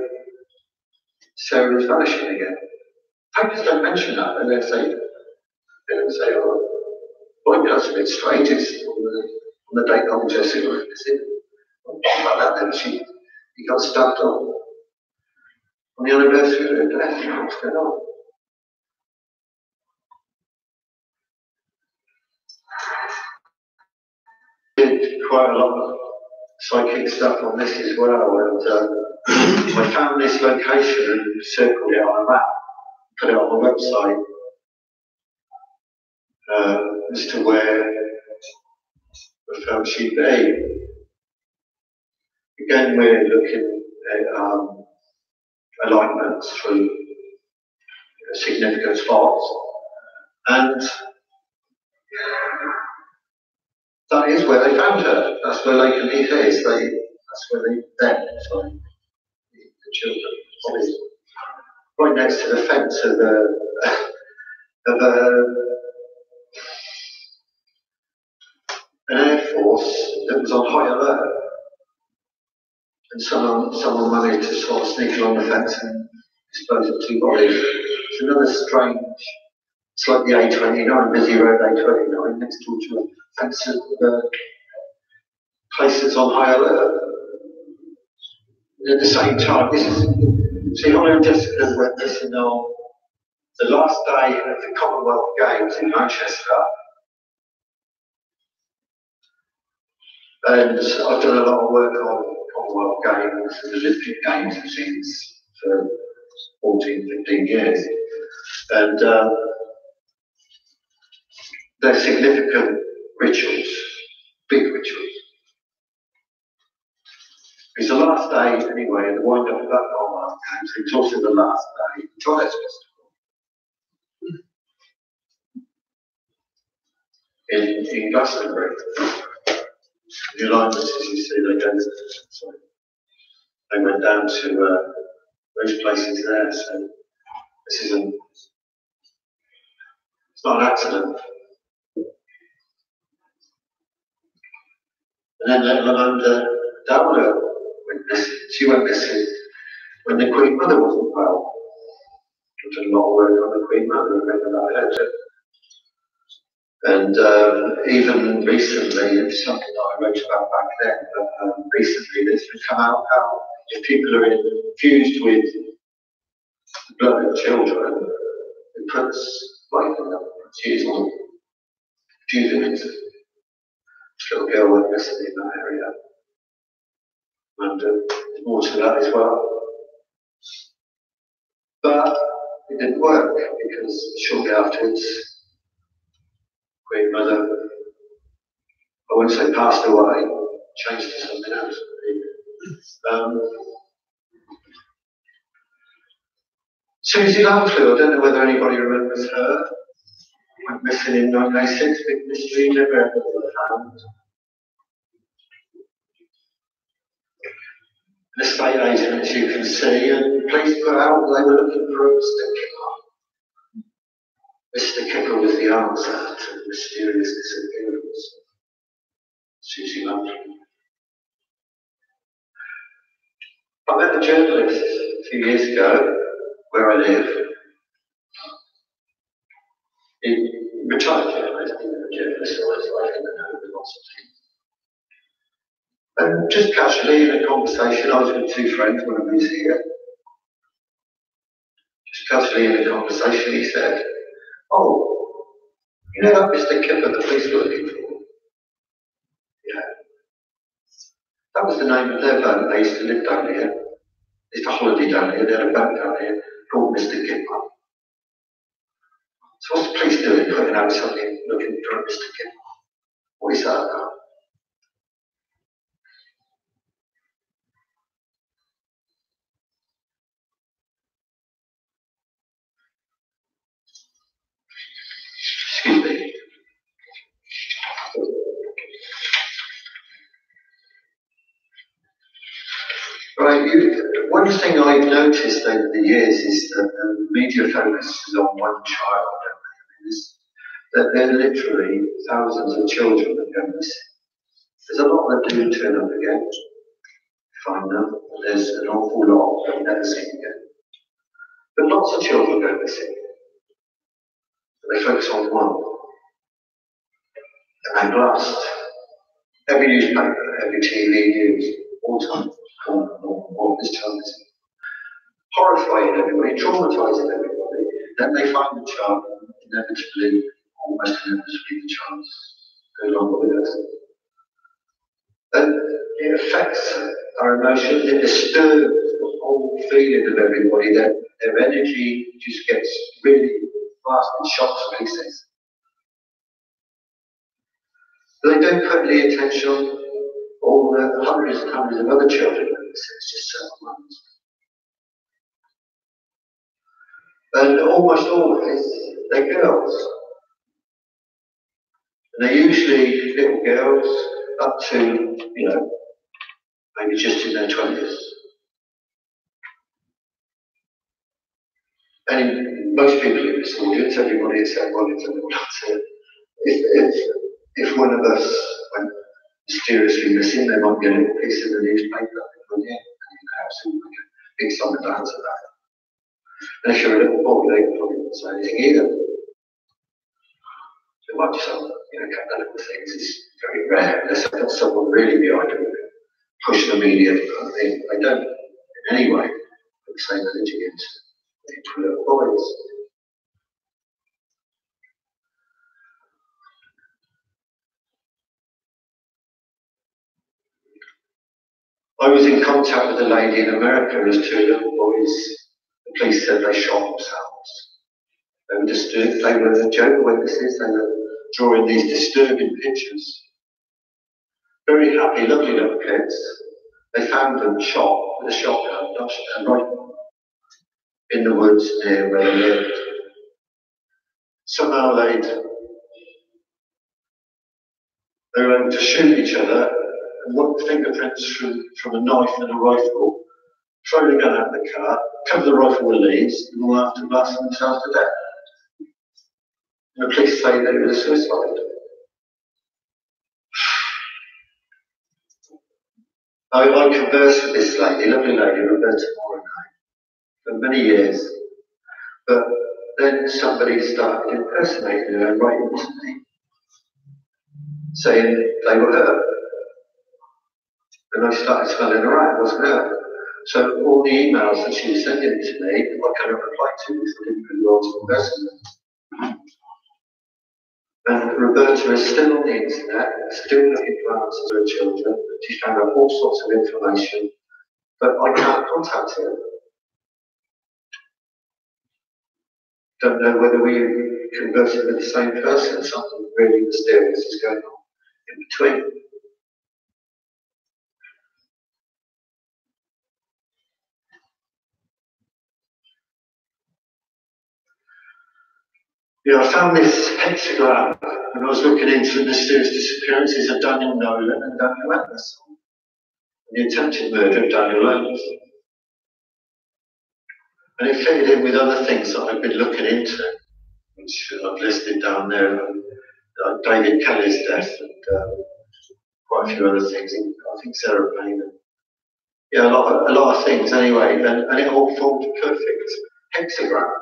Sarah's vanishing again. Papers don't mention that, and they don't say, oh, well, that's a bit strange, it's on the date of Jessica was missing. Like that, then he got stabbed on the anniversary of her death. What's going on? Did quite a lot of psychic stuff on this as well, and I found this location and circled it on a map, put it on the website as to where I felt she'd be. Again, we're looking at alignments through significant spots, and that is where they found her. That's where Lake and Heath is. That's where the children, bodies, right next to the fence of an Air Force that was on high alert. And someone managed to sort of sneak along the fence and dispose of two bodies. It's another strange, it's like the A29, busy road A29, next to a fence of places on high alert. At the same time, Holly and Jessica went missing on the last day of the Commonwealth Games in Manchester. And I've done a lot of work on Commonwealth Games and Olympic Games and things for 14, 15 years. And they're significant rituals, big rituals. It's the last day anyway, and the wind up of that Commonwealth Games. It's also the last day of the Trollers Festival in Glastonbury. The alignments, as you see, they went down to those places there. So this isn't. It's not an accident. And then Amanda Downer went missing. She went missing when the Queen Mother wasn't well. I've done a lot of work on the Queen Mother, remember that. And even recently, it's something that I wrote about back then, but recently this has come out how if people are infused with the blood of children, it puts life in them, it's on fusing into this little girl went missing in that area. And there's more to that as well. But it didn't work because shortly afterwards, Queen Mother, I wouldn't say passed away, changed to something else. Susie Lamflew, I don't know whether anybody remembers her. Went missing in 1986, big mystery, never ever found. An estate agent, as you can see, and the police put out they were looking for a Mr. Kicker. Mr. Kicker was the answer to the mysterious disappearance. Susie Lamflew. I met a journalist a few years ago where I live. Retired journalist, even a journalist all his life, and I know lots of things. And just casually in a conversation, I was with two friends when I was here. Just casually in a conversation, he said, "Oh, you know that Mr. Kipper the police were looking for?" Yeah. That was the name of their boat. They used to live down here. They used to holiday down here. They had a boat down here called Mr. Kipper. So what's the police doing, putting out something looking for Mr. Kipper? What is that about? Excuse me. Right, one thing I've noticed over the years is that the media focuses on one child, that there are literally thousands of children that go missing. There's a lot that do turn up again, find them, and there's an awful lot that never seen again. But lots of children go missing. They focus on one. And they blast every newspaper, every TV news, all the time, all this time. Horrifying everybody, traumatizing everybody. Then they find the child, inevitably, almost inevitably, the child no longer with us. And it affects our emotions, it disturbs the whole feeling of everybody, that their energy just gets really fast and shocks places. But they don't put any attention on all the hundreds and hundreds of other children. It's just certain ones. And almost always, they're girls. And they're usually little girls up to, maybe just in their 20s. And most people in this audience, everybody except one, everyone else here, if one of us went mysteriously missing, there might be a little piece in the newspaper that put in, and you know, so we can pick some advance of that. And if you're a little boy, they probably wouldn't say anything either. There might be some, a couple of little things. It's very rare, unless I've got someone really behind it, push the media. They don't, in any way, put the same energy into little boys. I was in contact with a lady in America whose two little boys, the police said they shot themselves. They were disturbed, they were joke witnesses, they were drawing these disturbing pictures. Very happy, lovely little kids. They found them shot with a shotgun, right in the woods near where they lived. Somehow they were able to shoot each other and look fingerprints from a knife and a rifle, throw the gun out of the car, cover the rifle with leaves, and all after blasting themselves to death. And the police say they were suicide. I conversed with this lady, lovely lady, Roberta Moore, for many years. But then somebody started impersonating her and writing to me, saying they were her. And I started spelling her out, it wasn't her. So all the emails that she was sending to me, I couldn't reply to because I didn't really want to invest. And Roberta is still on the internet, still looking for answers for her children. She's found out all sorts of information, but I can't contact her. Don't know whether we conversing with the same person, something really mysterious is going on in between. I found this hexagram when I was looking into the mysterious disappearances of Daniel Nolan and Daniel Anderson, the attempted murder of Daniel Owens. And it fitted in with other things that I've been looking into, which I've listed down there, like David Kelly's death and quite a few other things. I think Sarah Payne. A lot of things anyway, and it all formed a perfect hexagram.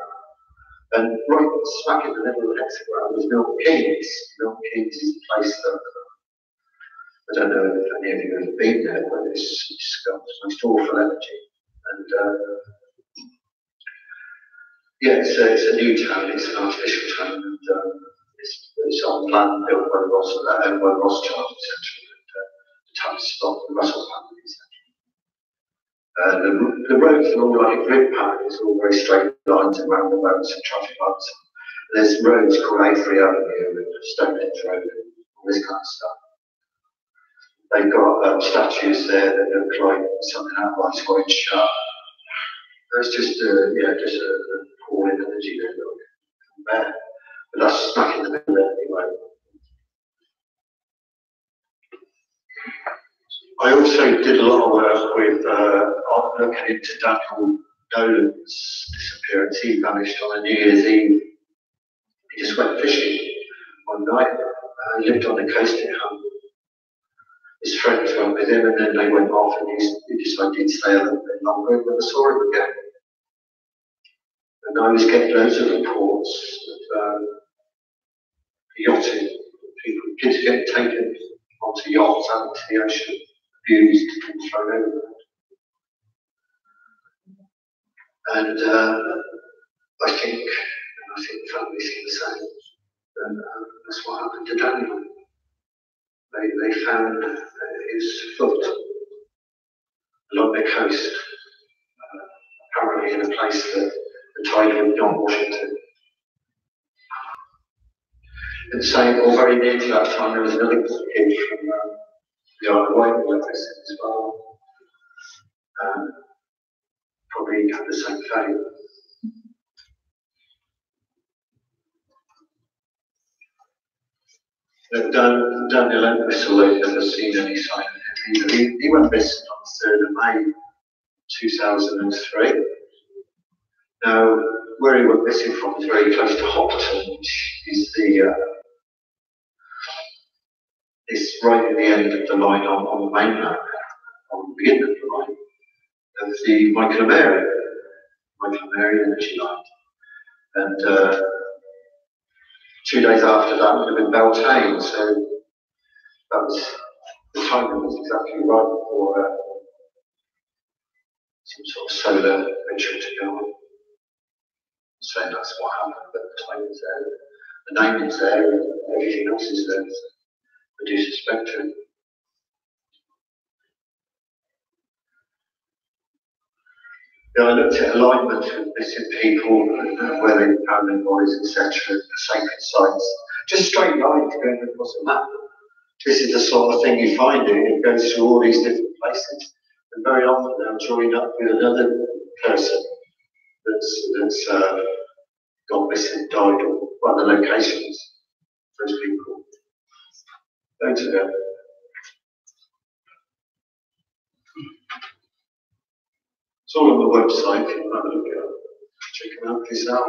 And right smack in the middle of the hexagram was Milton Keynes. Milton Keynes is a place that I don't know if any of you have been there, but it's got the most awful energy. And yeah, it's a new town, it's an artificial town, and it's on land built by Rothschild, essentially, the town spot, the Russell family, essentially. The roads are all like a grid pattern, it's all very straight lines and roundabouts and traffic lights. There's roads called Avery Avenue and Stonehenge Road and all this kind of stuff. They've got statues there that look like something out of Ice White Shut. There's just a pouring energy there, look. But that's smack in the middle there anyway. I also did a lot of work with looking into Daniel Nolan's disappearance. He vanished on a New Year's Eve. He just went fishing one night. He lived on the coast in Hull. His friends went with him, and then they went off, and he decided he'd stay a little bit longer, and never saw him again. And I was getting loads of reports of yachting, kids getting taken onto yachts out into the ocean, abused and thrown overboard. And I think the families are the same. And that's what happened to Daniel. They found his foot along the coast, apparently in a place that the tide would not wash into. And same, or very near to that time, there was another kid from the Isle of Wight who went missing as well. Probably had the same fate. Daniel Entwistle, I've never seen any sign of him either. He went missing on the 3rd of May 2003. Now, where he went missing from is very close to Hopton, which is it's right at the end of the line on the mainland, on the beginning of the line, of the Michael and Mary energy line. And 2 days after that would have been Beltane, so that was, the timing was exactly right for some sort of solar ritual to go on. Saying that's what happened, but the time is there, the name is there, and everything else is there, so I do suspect it. Yeah, I looked at alignment of missing people and where they found their bodies, etc., the sacred sites. Just straight lines going across a map. This is the sort of thing you find it goes through all these different places, and very often they'll join up with another person that's gone missing, died, or one of the locations those people go to them. It's all on the website, if you want to look at it. Check them out for yourself.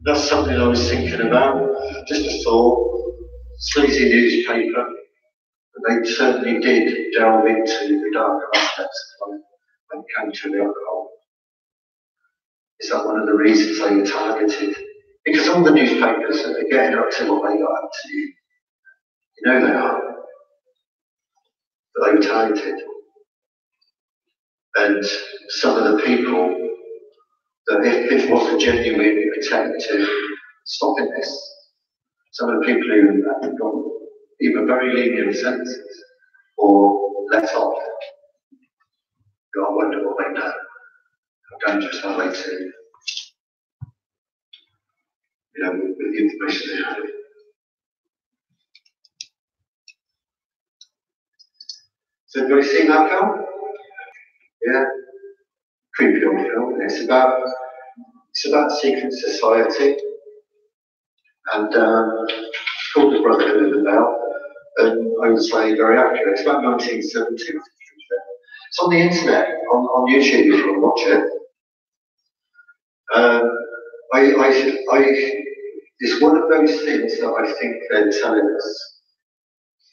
That's something I was thinking about, just a thought. Sleazy newspaper, and they certainly did delve into the darker aspects of life when it came to the alcohol. Is that one of the reasons they were targeted? Because all the newspapers are getting up to what they got up to. You know they are. But they were targeted. And some of the people that if it was a genuine attempt to stopping this, some of the people who have got either very lenient sentences or let off, I wonder what they know. How dangerous are they to, with the information they have. So have you seen that film? Yeah. Creepy old film. It's about secret society. And called The Brotherhood of the Bell. And I would say very accurate. It's about 1970. It's on the internet, on YouTube if you want to watch it. It's one of those things that I think they're telling us.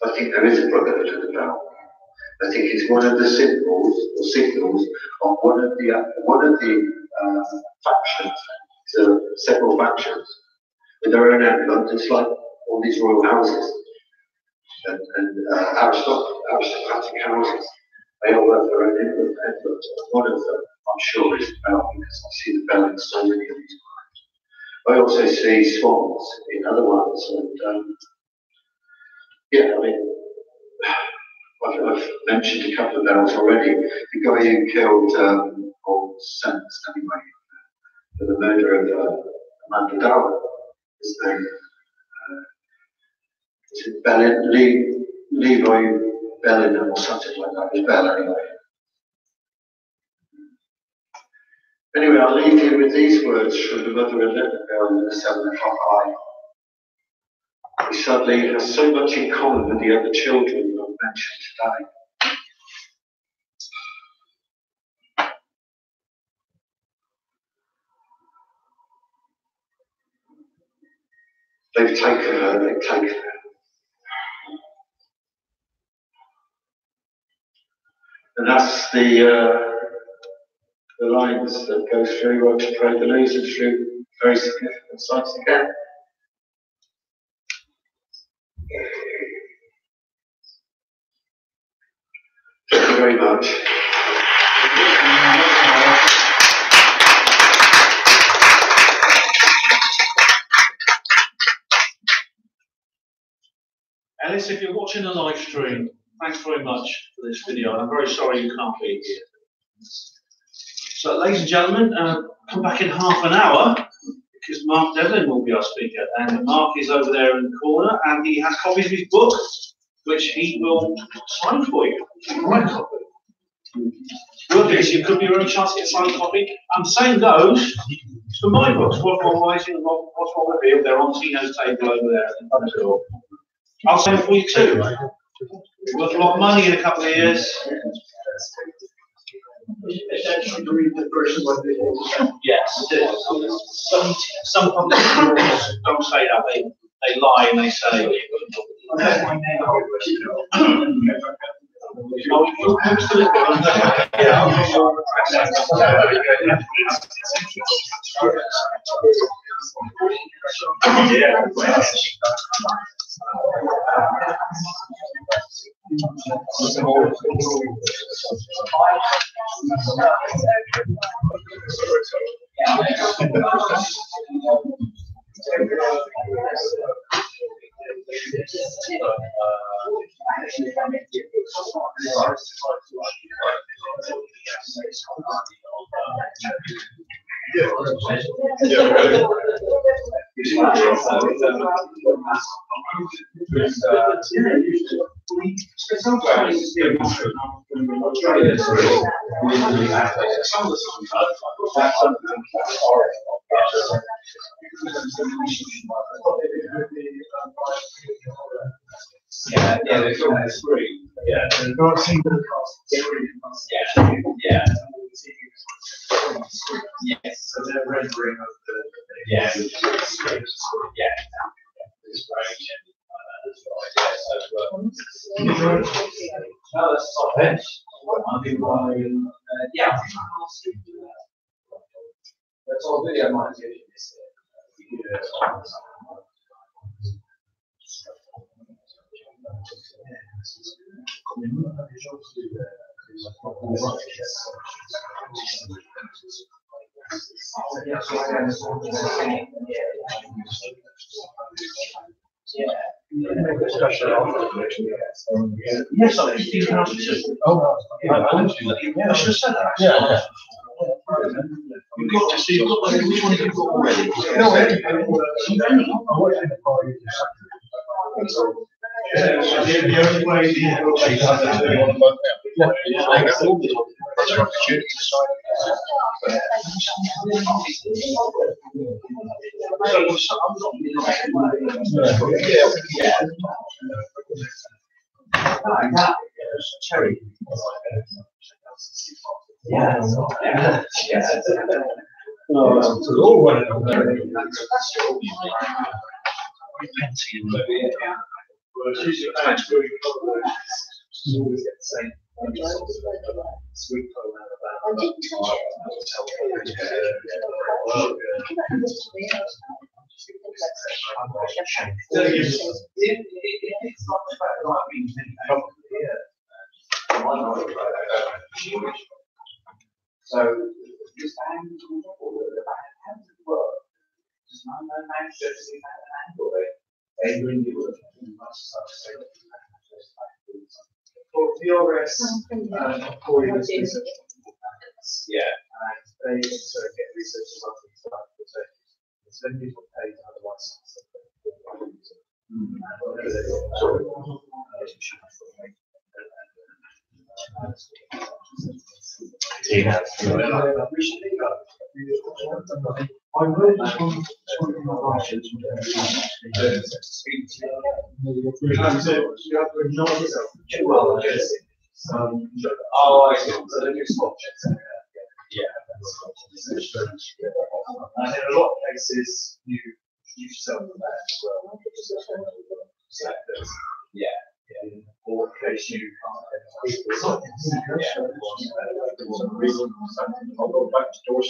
I think there is a Brotherhood of the Bell. I think it's one of the symbols or signals of one of the factions. So several factions with their own emblem, just like all these royal houses and aristocratic houses. They all have their own emblem. One of them, I'm sure, is the bell, because I see the bell in so many of these crimes. I also see swans in other ones, and yeah, I mean, I've mentioned a couple of bells already. The guy who killed, or sentenced anyway, for the murder of Amanda Darwin, his name, is it Leroy Bellingham or something like that? It's Bell anyway. Anyway, I'll leave you with these words from the mother of little girl in the 7 o'clock eye. He sadly has so much in common with the other children I've mentioned today. They've taken her. And that's the lines that go through to pray the losers through very significant sites again. Thank you very much. Alice, if you're watching the live stream, thanks very much for this video. I'm very sorry you can't be here. So, ladies and gentlemen, come back in half an hour because Mark Devlin will be our speaker. And Mark is over there in the corner and he has copies of his book, which he will sign for you. Right copy. Good news, you could be your own chance to get a signed copy. And the same goes for my books. What's Wrong Rising, What's Wrong with You? They're on Tino's table over there in front of the door. I'll sign for you too. Worth a lot of money in a couple of years. Yes, some publishers don't say that. They lie and they say. Yeah, they're on the screen. Yeah, not seeing the cost. Yeah. Yes. So they're rendering of the. Yeah. Yeah. It's great. No, that's not bench. Yeah. That's all video monetization is. Yes, I think you can too. Oh, I should have said that. Yeah. You've got to see which one you've got already. The only way Cherry. Yeah. Sweet program I didn't touch It's not the fact that I've been So this band, the band, how does it work? Does no man just see that angle? They bring you a for VRS, for you, yeah, and they sort of get research about things like it's then people pay otherwise. I read this one Oh, I see. So they do spot checks. Yeah. And in a lot of cases, you sell them that as well. Yeah. Or in case you can't get I'll go back to door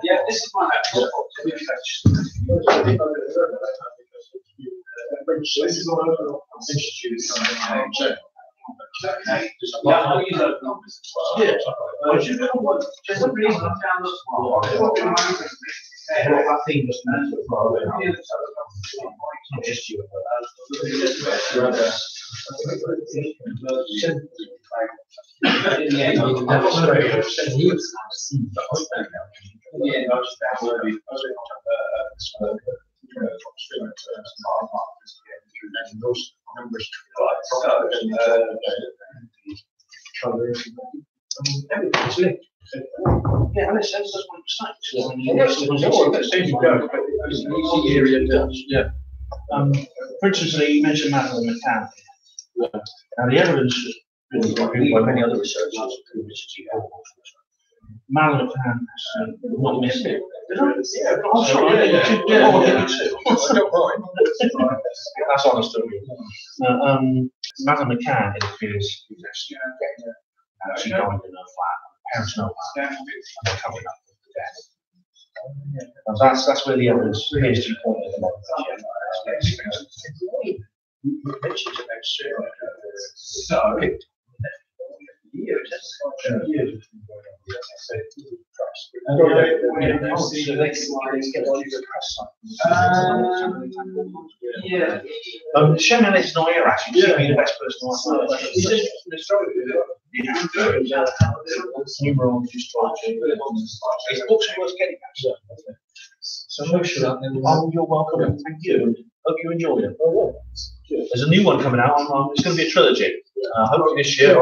yeah, this is my house. This is all over institutes. Yeah, I'll use those numbers as well. Yeah. Just the reason I found this one. That thing just matters as well. Not just you. Yeah, and it's just one yeah. For instance, you mentioned Madeline McCann. Now, the evidence has been reviewed by many other researchers. Madeline McCann has not missed it. Yeah, I'm sorry. That's honest of me. Madeline McCann interferes with she died in her flat. Parents know that. And they're covering up with the death. And that's where the evidence appears to be pointing at the moment. Shemin is not here actually. She'd be the best person to answer. Numerology, astrology. His books are worth getting actually. So you're welcome. Thank you. Hope you enjoy it. There's a new one coming out. It's going to be a trilogy. Hopefully this year.